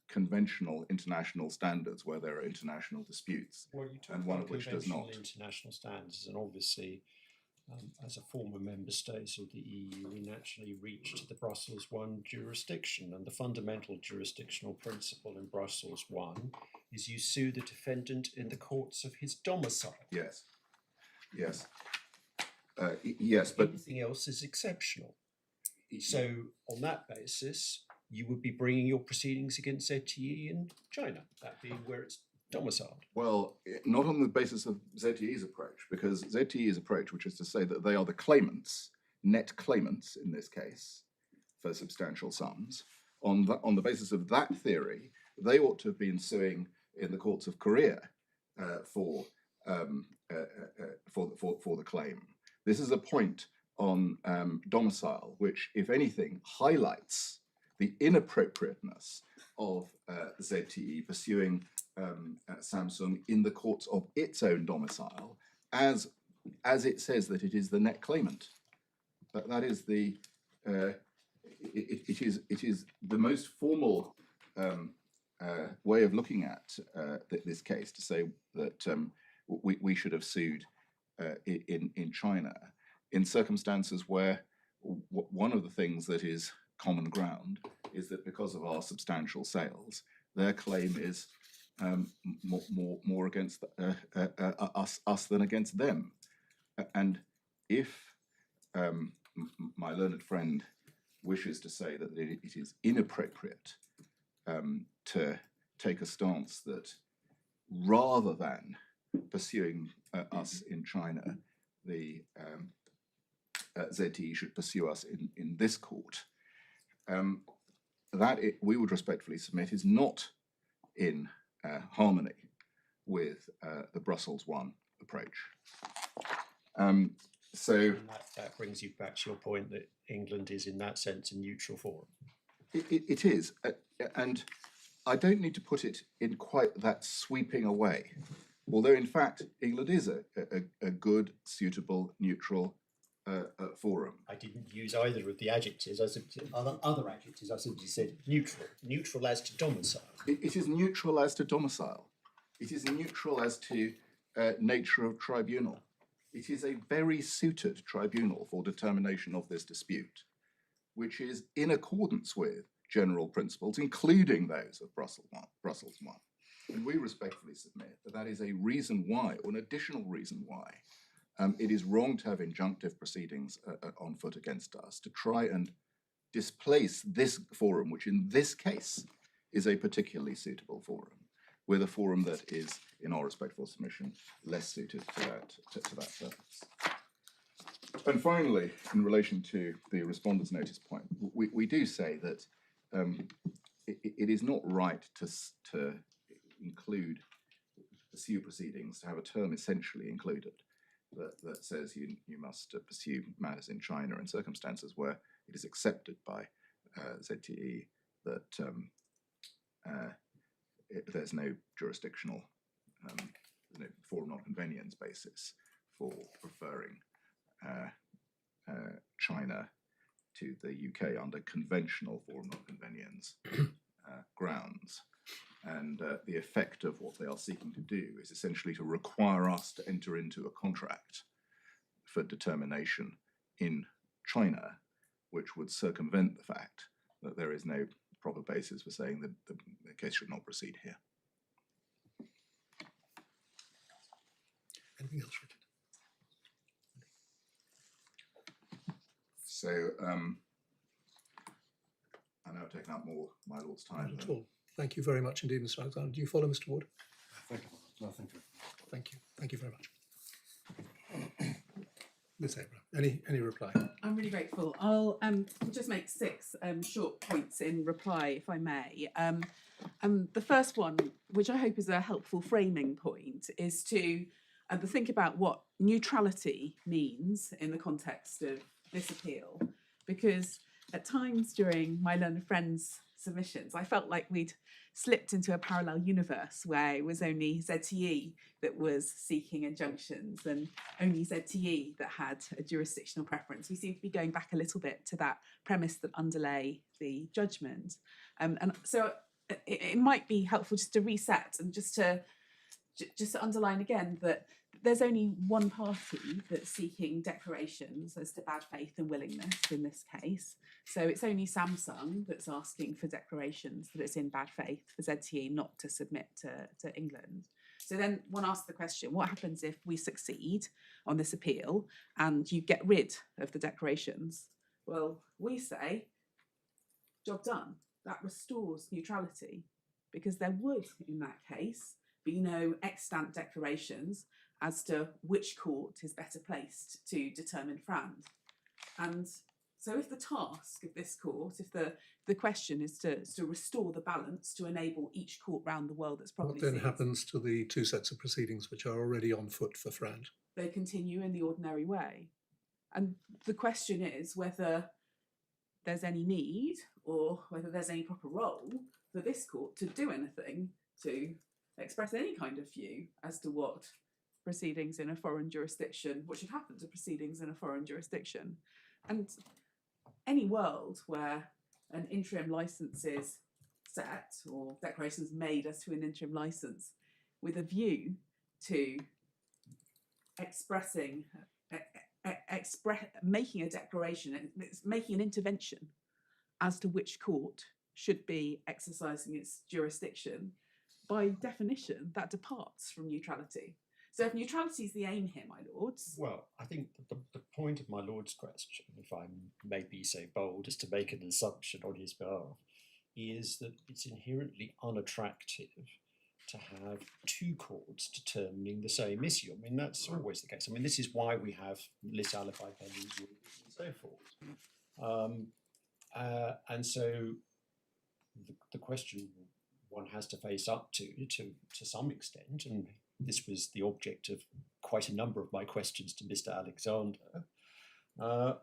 conventional international standards where there are international disputes, Well, you talk and one about of which does conventional not. international standards, and obviously, as a former member state of the EU, we naturally reached the Brussels I jurisdiction, and the fundamental jurisdictional principle in Brussels I is you sue the defendant in the courts of his domicile. Yes, yes, yes, but Anything else is exceptional. So, on that basis, you would be bringing your proceedings against ZTE in China, that being where it's domiciled. well, not on the basis of ZTE's approach, because ZTE's approach, which is to say that they are the claimants, net claimants in this case, for substantial sums, on the basis of that theory, they ought to have been suing in the courts of Korea for the claim. This is a point on domicile, which, if anything, highlights the inappropriateness of ZTE pursuing Samsung in the courts of its own domicile, as it says that it is the net claimant. That is the it is the most formal way of looking at this case, to say that we should have sued in China in circumstances where one of the things that is common ground is that because of our substantial sales, their claim is more against us than against them. And if my learned friend wishes to say that it is inappropriate to take a stance that rather than pursuing us in China, the ZTE should pursue us in this court, we would respectfully submit is not in harmony with the Brussels I approach. So And that brings you back to your point that England is, in that sense, a neutral forum. it is, and I don't need to put it in quite that sweeping a way, although in fact England is a good, suitable, neutral forum. I didn't use either of the adjectives. I said other adjectives. I simply said neutral. Neutral as to domicile. It is neutral as to domicile. It is neutral as to nature of tribunal. It is a very suited tribunal for determination of this dispute, which is in accordance with general principles, including those of Brussels I. And we respectfully submit that that is a reason why, or an additional reason why, it is wrong to have injunctive proceedings on foot against us, to try and displace this forum, which in this case is a particularly suitable forum, with a forum that is, in our respectful submission, less suited to that purpose. And finally, in relation to the respondent's notice point, we do say that it is not right to include pursue proceedings, to have a term essentially included that says you must pursue matters in China in circumstances where it is accepted by ZTE that there's no jurisdictional, no forum non-convenience basis for referring China to the UK under conventional forum non-convenience grounds. And the effect of what they are seeking to do is essentially to require us to enter into a contract for determination in China, which would circumvent the fact that there is no proper basis for saying that the case should not proceed here. Anything else, Richard? So I know I've taken up more my lord's time. Not at all. Thank you very much indeed, Mr. Alexander. Do you follow Mr. Wood? Thank you. No, thank you. Thank you. Thank you very much. Ms. Abraham, any reply? I'm really grateful. I'll just make 6 short points in reply, if I may. The first one, which I hope is a helpful framing point, is to think about what neutrality means in the context of this appeal, because at times during my Learned Friends submissions, I felt like we'd slipped into a parallel universe where it was only ZTE that was seeking injunctions and only ZTE that had a jurisdictional preference. We seem to be going back a little bit to that premise that underlay the judgment. And so it might be helpful just to reset and just to underline again that there's only one party that's seeking declarations as to bad faith and willingness in this case. So it's only Samsung that's asking for declarations that it's in bad faith for ZTE not to submit to England. So then one asks the question, what happens if we succeed on this appeal and you get rid of the declarations? Well, we say, job done. That restores neutrality, because there would, in that case, be no extant declarations as to which court is better placed to determine FRAND. And so if the task of this court, if the question is to restore the balance to enable each court round the world that's probably What then happens to the two sets of proceedings which are already on foot for FRAND? They continue in the ordinary way. And the question is whether there's any need or whether there's any proper role for this court to do anything to express any kind of view as to what proceedings in a foreign jurisdiction, what should happen to proceedings in a foreign jurisdiction. And any world where an interim license is set or declarations made as to an interim license with a view to making a declaration, making an intervention as to which court should be exercising its jurisdiction, by definition, that departs from neutrality. So if neutrality is the aim here, my lords. Well, I think the point of my lord's question, if I may be so bold as to make an assumption on his behalf, is that it's inherently unattractive to have two courts determining the same issue. I mean, that's always the case. I mean, this is why we have lis alibi pendings and so forth. And so the question one has to face up to some extent, and this was the object of quite a number of my questions to Mr. Alexander,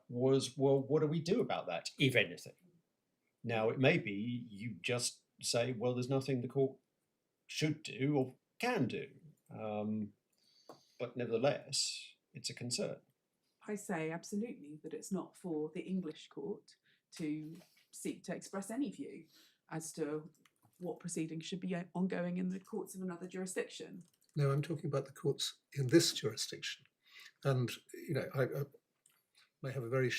was, well, what do we do about that, if anything? Now, it may be you just say, well, there's nothing the court should do or can do, but nevertheless, it's a concern. I say absolutely that it's not for the English court to seek to express any view as to what proceedings should be ongoing in the courts of another jurisdiction. No, I'm talking about the courts in this jurisdiction. And, you know, I may have a very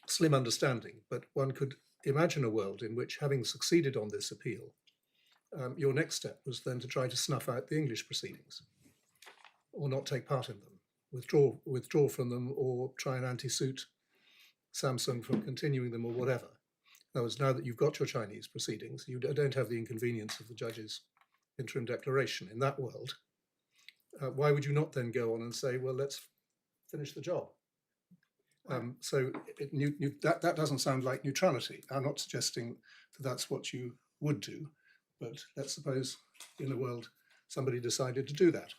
slim understanding, but one could imagine a world in which, having succeeded on this appeal, your next step was then to try to snuff out the English proceedings or not take part in them, withdraw from them, or try and anti-suit Samsung from continuing them or whatever. In other words, now that you've got your Chinese proceedings, you don't have the inconvenience of the judge's interim declaration. In that world, why would you not then go on and say, well, let's finish the job? So that doesn't sound like neutrality. I'm not suggesting that that's what you would do, but let's suppose in a world somebody decided to do that.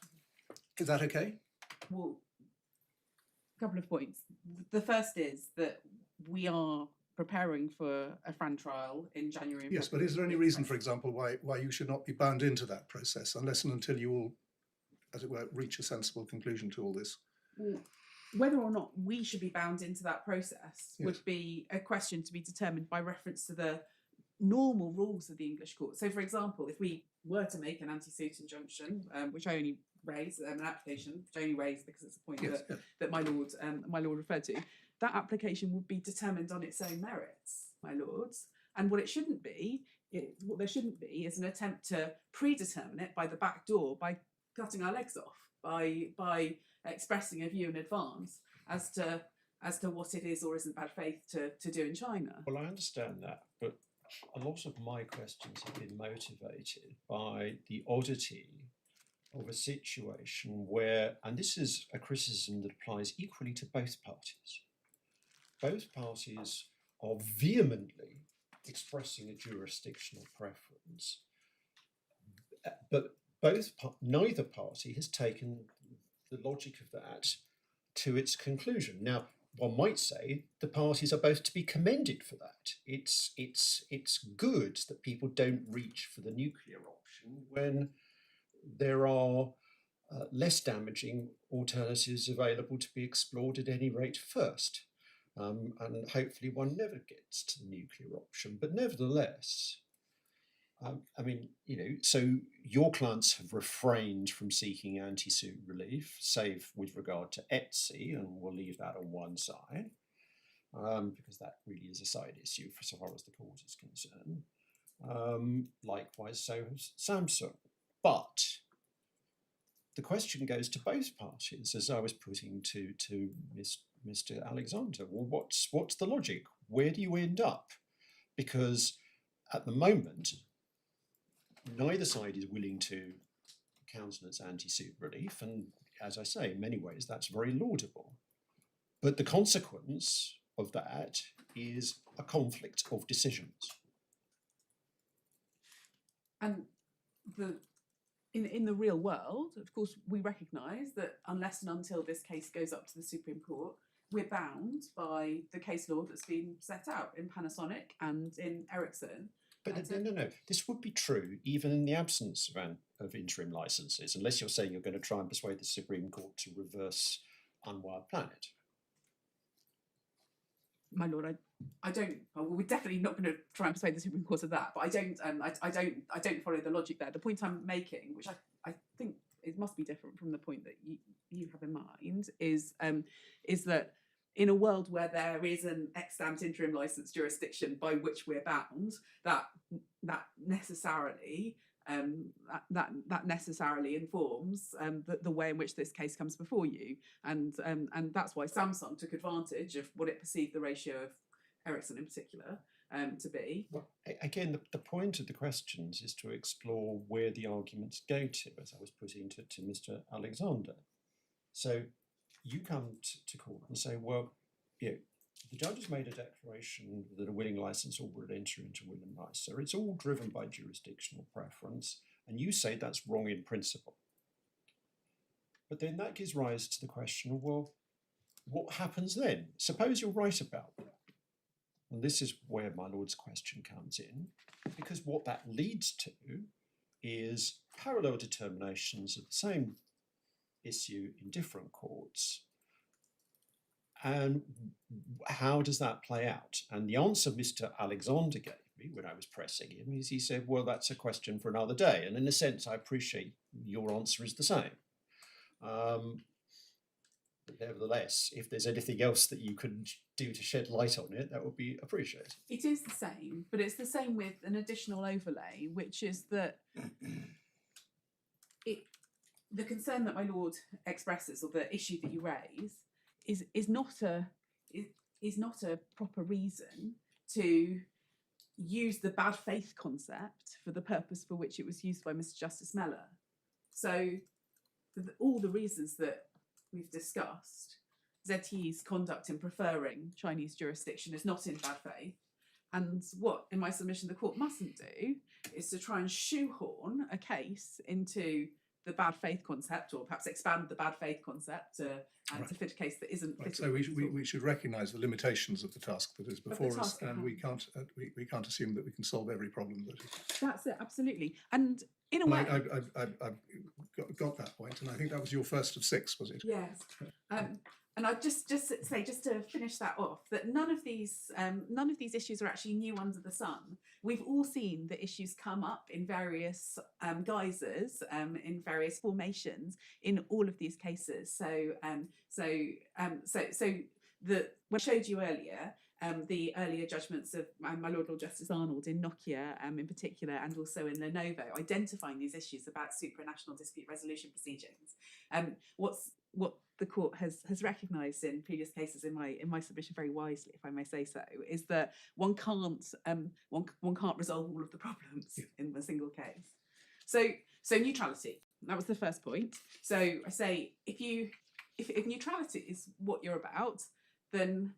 Is that okay? Well, a couple of points. The first is that we are preparing for a FRAND trial in January. Yes, but is there any reason, for example, why you should not be bound into that process unless and until you all, as it were, reach a sensible conclusion to all this? Well, whether or not we should be bound into that process would be a question to be determined by reference to the normal rules of the English court. So, for example, if we were to make an anti-suit injunction, which I only raise, an application, which I only raise because it's a point that my lord referred to, that application would be determined on its own merits, my lords. And what there shouldn't be is an attempt to predetermine it by the back door, by cutting our legs off, by expressing a view in advance as to what it is or isn't bad faith to do in China. Well, I understand that, but a lot of my questions have been motivated by the oddity of a situation where, and this is a criticism that applies equally to both parties, are vehemently expressing a jurisdictional preference, but neither party has taken the logic of that to its conclusion. Now, one might say the parties are both to be commended for that. It's good that people don't reach for the nuclear option when there are less damaging alternatives available to be explored at any rate first. And hopefully one never gets to the nuclear option. But nevertheless, I mean, you know, so your clients have refrained from seeking anti-suit relief, save with regard to ETSI, and we'll leave that on one side, because that really is a side issue for so far as the court is concerned. Likewise, so has Samsung. But the question goes to both parties, as I was putting to Mr. Alexander. Well, what's the logic? Where do you end up? Because at the moment, neither side is willing to countenance anti-suit relief, and as I say, in many ways that's very laudable. But the consequence of that is a conflict of decisions. And in the real world, of course, we recognise that unless and until this case goes up to the Supreme Court, we're bound by the case law that's been set out in Panasonic and in Ericsson. But no. This would be true even in the absence of interim licenses, unless you're saying you're going to try and persuade the Supreme Court to reverse Unwired Planet. My lord, I don't. Well, we're definitely not going to try and persuade the Supreme Court of that. But I don't follow the logic there. The point I'm making, which I think it must be different from the point that you have in mind, is that in a world where there is an extant interim license jurisdiction by which we're bound, that necessarily informs the way in which this case comes before you, and that's why Samsung took advantage of what it perceived the ratio of Ericsson in particular to be. Well, again, the point of the questions is to explore where the arguments go to, as I was putting to Mr. Alexander. So you come to court and say, well, you know, the judge has made a declaration that a willing licensor would enter into a willing licensor. It's all driven by jurisdictional preference, and you say that's wrong in principle. But then that gives rise to the question of, well, what happens then? Suppose you're right about that. And this is where my lord's question comes in, because what that leads to is parallel determinations of the same issue in different courts. And how does that play out? And the answer Mr. Alexander gave me when I was pressing him is he said, well, that's a question for another day. And in a sense, I appreciate your answer is the same. But nevertheless, if there's anything else that you can do to shed light on it, that would be appreciated. It is the same, but it's the same with an additional overlay, which is that the concern that my lord expresses, or the issue that you raise, is not a proper reason to use the bad faith concept for the purpose for which it was used by Mr. Justice Mellor. So all the reasons that we've discussed, ZTE's conduct in preferring Chinese jurisdiction is not in bad faith. And what, in my submission, the court mustn't do is to try and shoehorn a case into the bad faith concept, or perhaps expand the bad faith concept to fit a case that isn't. Right. So we should recognise the limitations of the task that is before us, and we can't assume that we can solve every problem that. That's it, absolutely. And in a way, I've got that point, and I think that was your first of 6, was it? Yes. And I'd just say, just to finish that off, that none of these issues are actually new under the sun. We've all seen the issues come up in various guises, in various formations in all of these cases. So when I showed you earlier, the earlier judgments of my Lord Justice Arnold in Nokia in particular, and also in Lenovo, identifying these issues about supranational dispute resolution procedures. What the court has recognised in previous cases in my submission very wisely, if I may say so, is that one can't resolve all of the problems in a single case. So neutrality, that was the first point. So I say if neutrality is what you're about, then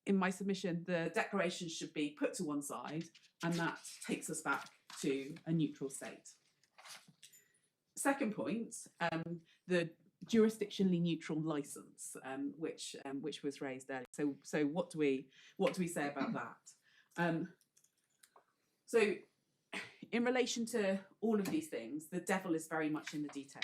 in my submission, the declaration should be put to one side, and that takes us back to a neutral state. Second point, the jurisdictionally neutral license, which was raised earlier. So what do we say about that? So in relation to all of these things, the devil is very much in the detail.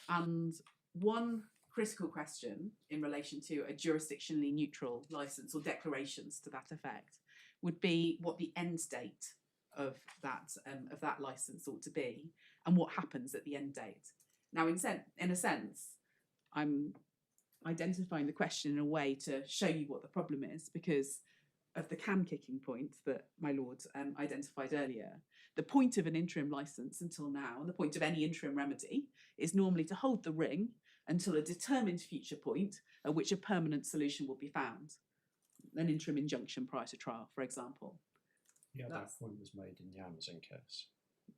And one critical question in relation to a jurisdictionally neutral license, or declarations to that effect, would be what the end date of that license ought to be, and what happens at the end date. Now, in a sense, I'm identifying the question in a way to show you what the problem is, because of the can kicking point that my lord identified earlier. The point of an interim license until now, and the point of any interim remedy, is normally to hold the ring until a determined future point at which a permanent solution will be found. An interim injunction prior to trial, for example. Yeah, that point was made in the Amazon case,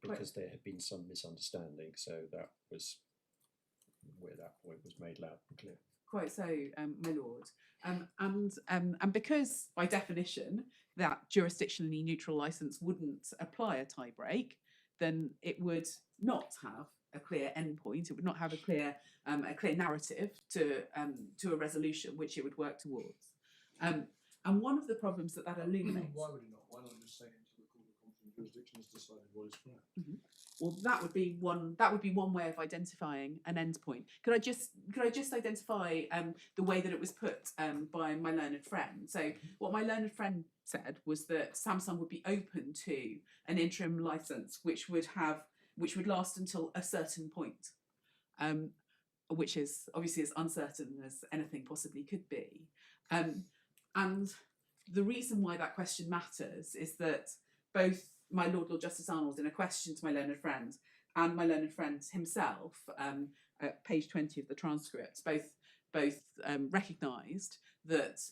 because there had been some misunderstanding, so that was where that point was made loud and clear. Quite so, my lord. And because, by definition, that jurisdictionally neutral licence wouldn't apply a tie break, then it would not have a clear endpoint. It would not have a clear narrative to a resolution which it would work towards. And one of the problems that illuminates. Why would it not? Why not just say until the Court of Competent Jurisdiction has decided what is fair? Mm-hmm. Well, that would be one way of identifying an endpoint. Could I just identify the way that it was put by my learned friend? So what my learned friend said was that Samsung would be open to an interim license which would last until a certain point, which is obviously as uncertain as anything possibly could be. And the reason why that question matters is that both my Lord Justice Arnold, in a question to my learned friend, and my learned friend himself, at page 20 of the transcript, both recognised that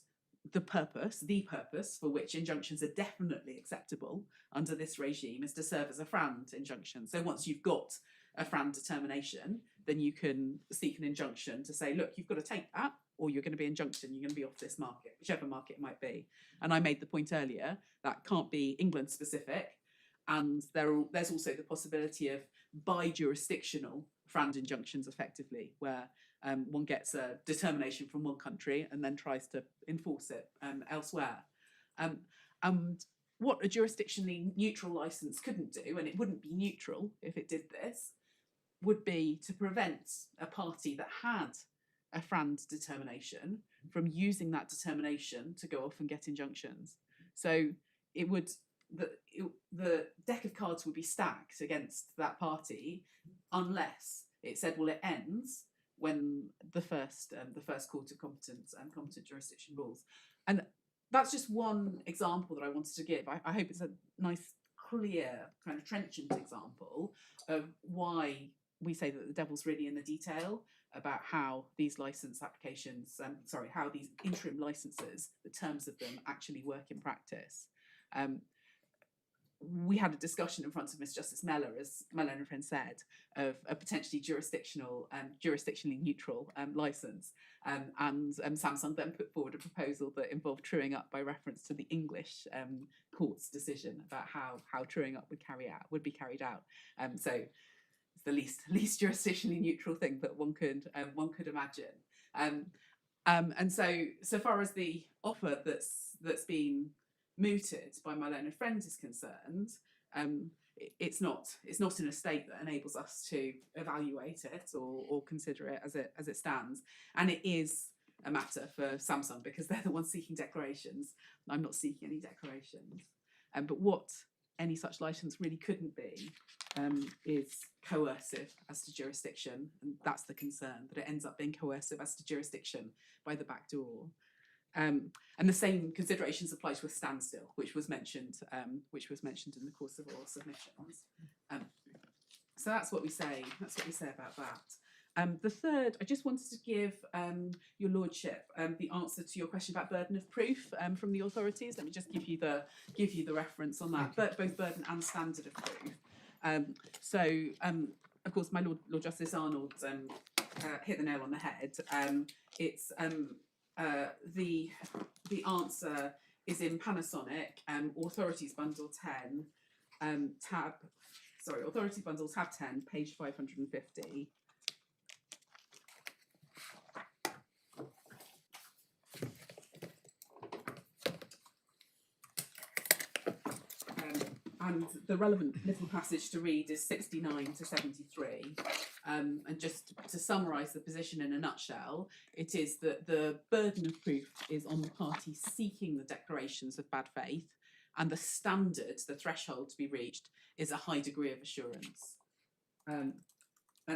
the purpose for which injunctions are definitely acceptable under this regime is to serve as a FRAND injunction. So once you've got a FRAND determination, then you can seek an injunction to say, look, you've got to take that, or you're going to be injuncted and you're going to be off this market, whichever market it might be. And I made the point earlier that can't be England specific, and there's also the possibility of bi-jurisdictional FRAND injunctions, effectively, where one gets a determination from one country and then tries to enforce it elsewhere. And what a jurisdictionally neutral licence couldn't do, and it wouldn't be neutral if it did this, would be to prevent a party that had a FRAND determination from using that determination to go off and get injunctions. So it would, the deck of cards would be stacked against that party unless it said, well, it ends when the first court of competent jurisdiction rules. And that's just one example that I wanted to give. I hope it's a nice, clear, kind of trenchant example of why we say that the devil's really in the detail about how these license applications, how these interim licenses, the terms of them actually work in practice. We had a discussion in front of Miss Justice Mellor, as my learned friend said, of a potentially jurisdictionally neutral licence, and Samsung then put forward a proposal that involved truing up by reference to the English court's decision about how truing up would be carried out. So it's the least jurisdictionally neutral thing that one could imagine. And so far as the offer that's been mooted by my learned friend is concerned, it's not in a state that enables us to evaluate it or consider it as it stands. And it is a matter for Samsung because they're the ones seeking declarations. I'm not seeking any declarations. But what any such licence really couldn't be is coercive as to jurisdiction, and that's the concern, that it ends up being coercive as to jurisdiction by the back door. And the same considerations apply to a standstill, which was mentioned in the course of oral submissions. So that's what we say. That's what we say about that. The third, I just wanted to give your lordship the answer to your question about burden of proof from the authorities. Let me just give you the reference on that, both burden and standard of proof. Of course, my Lord Justice Arnold hit the nail on the head. It's the answer is in Panasonic, Authorities Bundle 10, Authorities Bundle tab 10, page 550. and the relevant little passage to read is 69 to 73. And just to summarise the position in a nutshell, it is that the burden of proof is on the party seeking the declarations of bad faith, and the standard, the threshold to be reached, is a high degree of assurance. And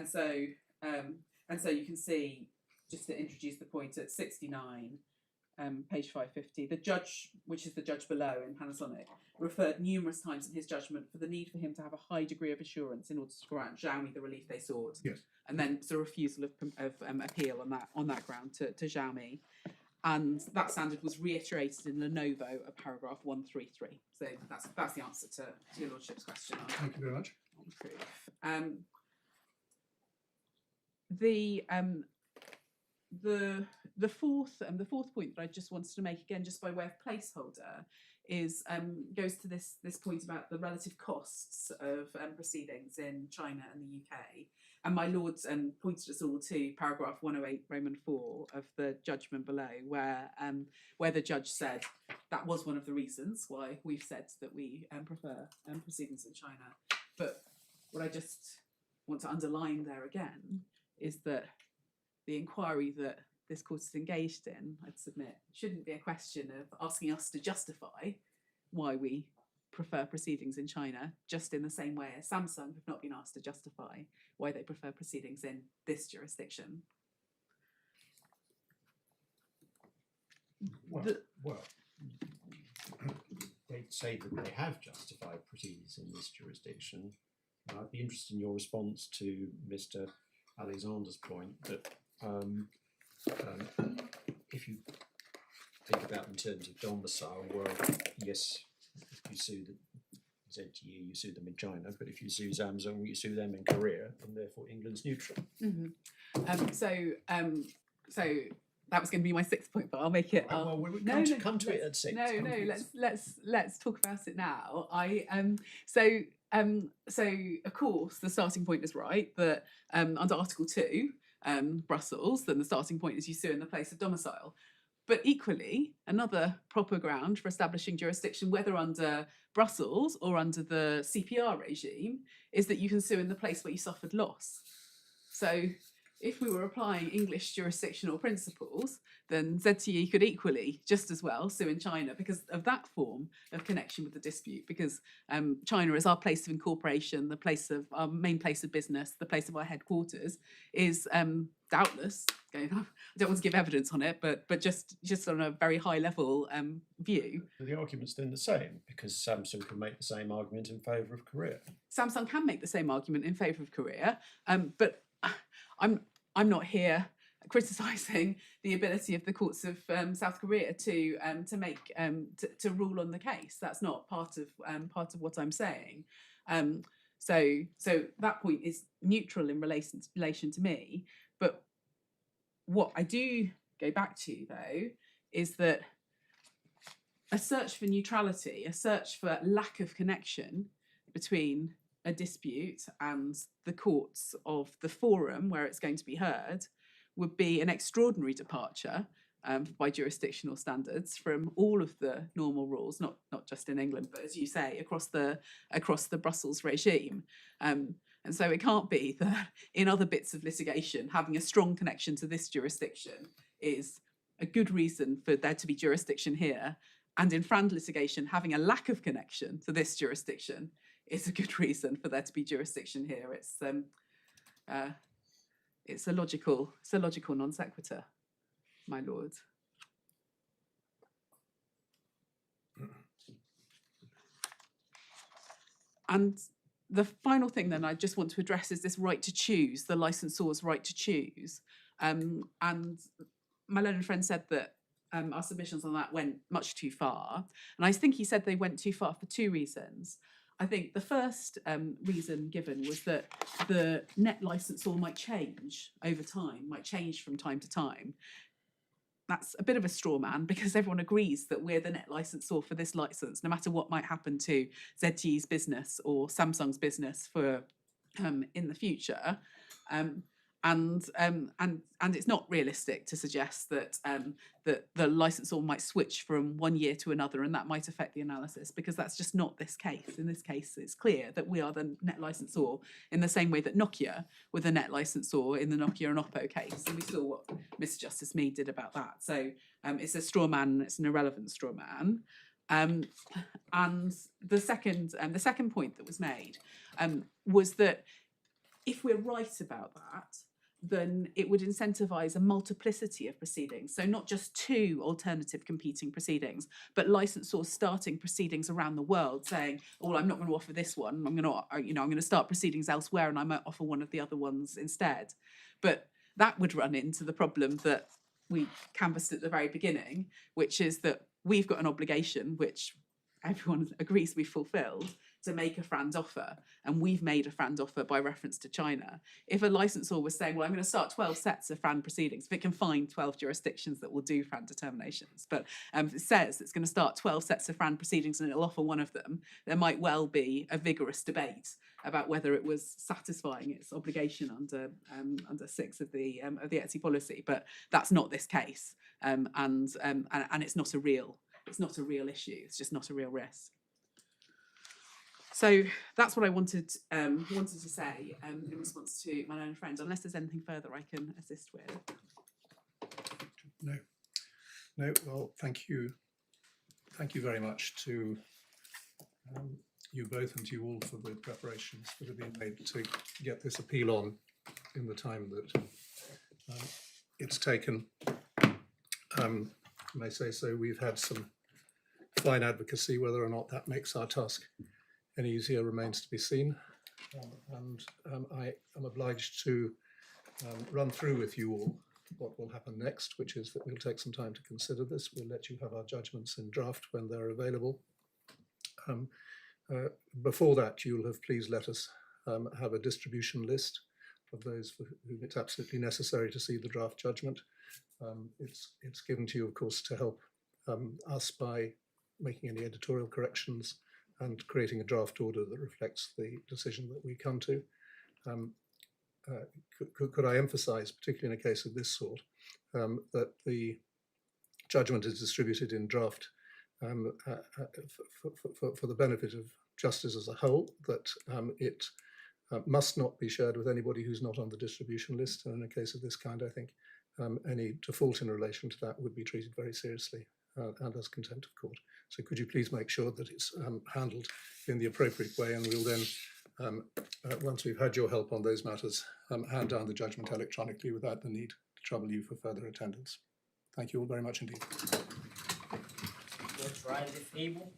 so you can see, just to introduce the point, at 69, page 550, the judge, which is the judge below in Panasonic, referred numerous times in his judgment for the need for him to have a high degree of assurance in order to grant Xiaomi the relief they sought. Yes. And then it's a refusal of appeal on that ground to Xiaomi. And that standard was reiterated in Lenovo at paragraph 133. So that's the answer to your lordship's question. Thank you very much. On proof. The fourth point that I just wanted to make, again just by way of placeholder, is goes to this point about the relative costs of proceedings in China and the UK. And my lords pointed us all to paragraph 108 Roman 4 of the judgment below, where the judge said that was one of the reasons why we've said that we prefer proceedings in China. But what I just want to underline there again is that the inquiry that this court is engaged in, I'd submit, shouldn't be a question of asking us to justify why we prefer proceedings in China, just in the same way as Samsung have not been asked to justify why they prefer proceedings in this jurisdiction. Well, they say that they have justified proceedings in this jurisdiction. I'd be interested in your response to Mr. Alexander's point that if you think about in terms of domicile, well, yes, if you sue the ZTE, you sue them in China, but if you sue Samsung, you sue them in Korea, and therefore England's neutral. Mm-hmm. So that was going to be my sixth point, but I'll make it. Well, we'll come to it at six. Let's talk about it now. So of course the starting point is right that under Article 2, Brussels, then the starting point is you sue in the place of domicile. But equally, another proper ground for establishing jurisdiction, whether under Brussels or under the CPR regime, is that you can sue in the place where you suffered loss. So if we were applying English jurisdictional principles, then ZTE could equally just as well sue in China because of that form of connection with the dispute, because China is our place of incorporation, the place of our main place of business, the place of our headquarters, is doubtless going on. I don't want to give evidence on it, but just on a very high level view. The argument's then the same, because Samsung can make the same argument in favour of Korea. Samsung can make the same argument in favour of Korea, but I'm not here criticising the ability of the courts of South Korea to rule on the case. That's not part of what I'm saying. So that point is neutral in relation to me. But what I do go back to though is that a search for neutrality, a search for lack of connection between a dispute and the courts of the forum where it's going to be heard would be an extraordinary departure by jurisdictional standards from all of the normal rules, not just in England, but as you say, across the Brussels regime. And so it can't be that in other bits of litigation, having a strong connection to this jurisdiction is a good reason for there to be jurisdiction here. And in FRAND litigation, having a lack of connection to this jurisdiction is a good reason for there to be jurisdiction here. It's a logical non sequitur, my lord. And the final thing then I just want to address is this right to choose, the licensor's right to choose. And my learned friend said that our submissions on that went much too far. And I think he said they went too far for two reasons. I think the first reason given was that the net licensor might change over time, might change from time to time. That's a bit of a straw man because everyone agrees that we're the net licensor for this license, no matter what might happen to ZTE's business or Samsung's business for in the future. And and it's not realistic to suggest that that the licensor might switch from one year to another, and that might affect the analysis, because that's just not this case. In this case, it's clear that we are the net licensor in the same way that Nokia were the net licensor in the Nokia and Oppo case, and we saw what Mr. Justice Mead did about that. So it's a straw man, it's an irrelevant straw man. And the second point that was made was that if we're right about that, then it would incentivise a multiplicity of proceedings. So not just two alternative competing proceedings, but licensors starting proceedings around the world saying, "Oh, I'm not going to offer this one. I'm going to start proceedings elsewhere, and I might offer one of the other ones instead." But that would run into the problem that we canvassed at the very beginning, which is that we've got an obligation, which everyone agrees we've fulfilled, to make a FRAND offer, and we've made a FRAND offer by reference to China. If a licensor was saying, well, I'm going to start 12 sets of FRAND proceedings, if it can find 12 jurisdictions that will do FRAND determinations, but if it says it's going to start 12 sets of FRAND proceedings and it'll offer one of them, there might well be a vigorous debate about whether it was satisfying its obligation under 6 of the ETSI policy. But that's not this case, and it's not a real issue. It's just not a real risk. So that's what I wanted to say in response to my own friend. Unless there's anything further I can assist with. No. Well, thank you very much to you both and to you all for the preparations that have been made to get this appeal on in the time that it's taken. I may say so. We've had some fine advocacy. Whether or not that makes our task any easier remains to be seen. I am obliged to run through with you all what will happen next, which is that we'll take some time to consider this. We'll let you have our judgments in draft when they're available. Before that, you'll have please let us have a distribution list of those for whom it's absolutely necessary to see the draft judgment. It's given to you, of course, to help us by making any editorial corrections and creating a draft order that reflects the decision that we come to. Could I emphasize, particularly in a case of this sort, that the judgment is distributed in draft for the benefit of justice as a whole, that it must not be shared with anybody who's not on the distribution list. And in a case of this kind, I think any default in relation to that would be treated very seriously and as contempt of court. So could you please make sure that it's handled in the appropriate way, and we'll then, once we've had your help on those matters, hand down the judgment electronically without the need to trouble you for further attendance. Thank you all very much indeed. We'll try the table.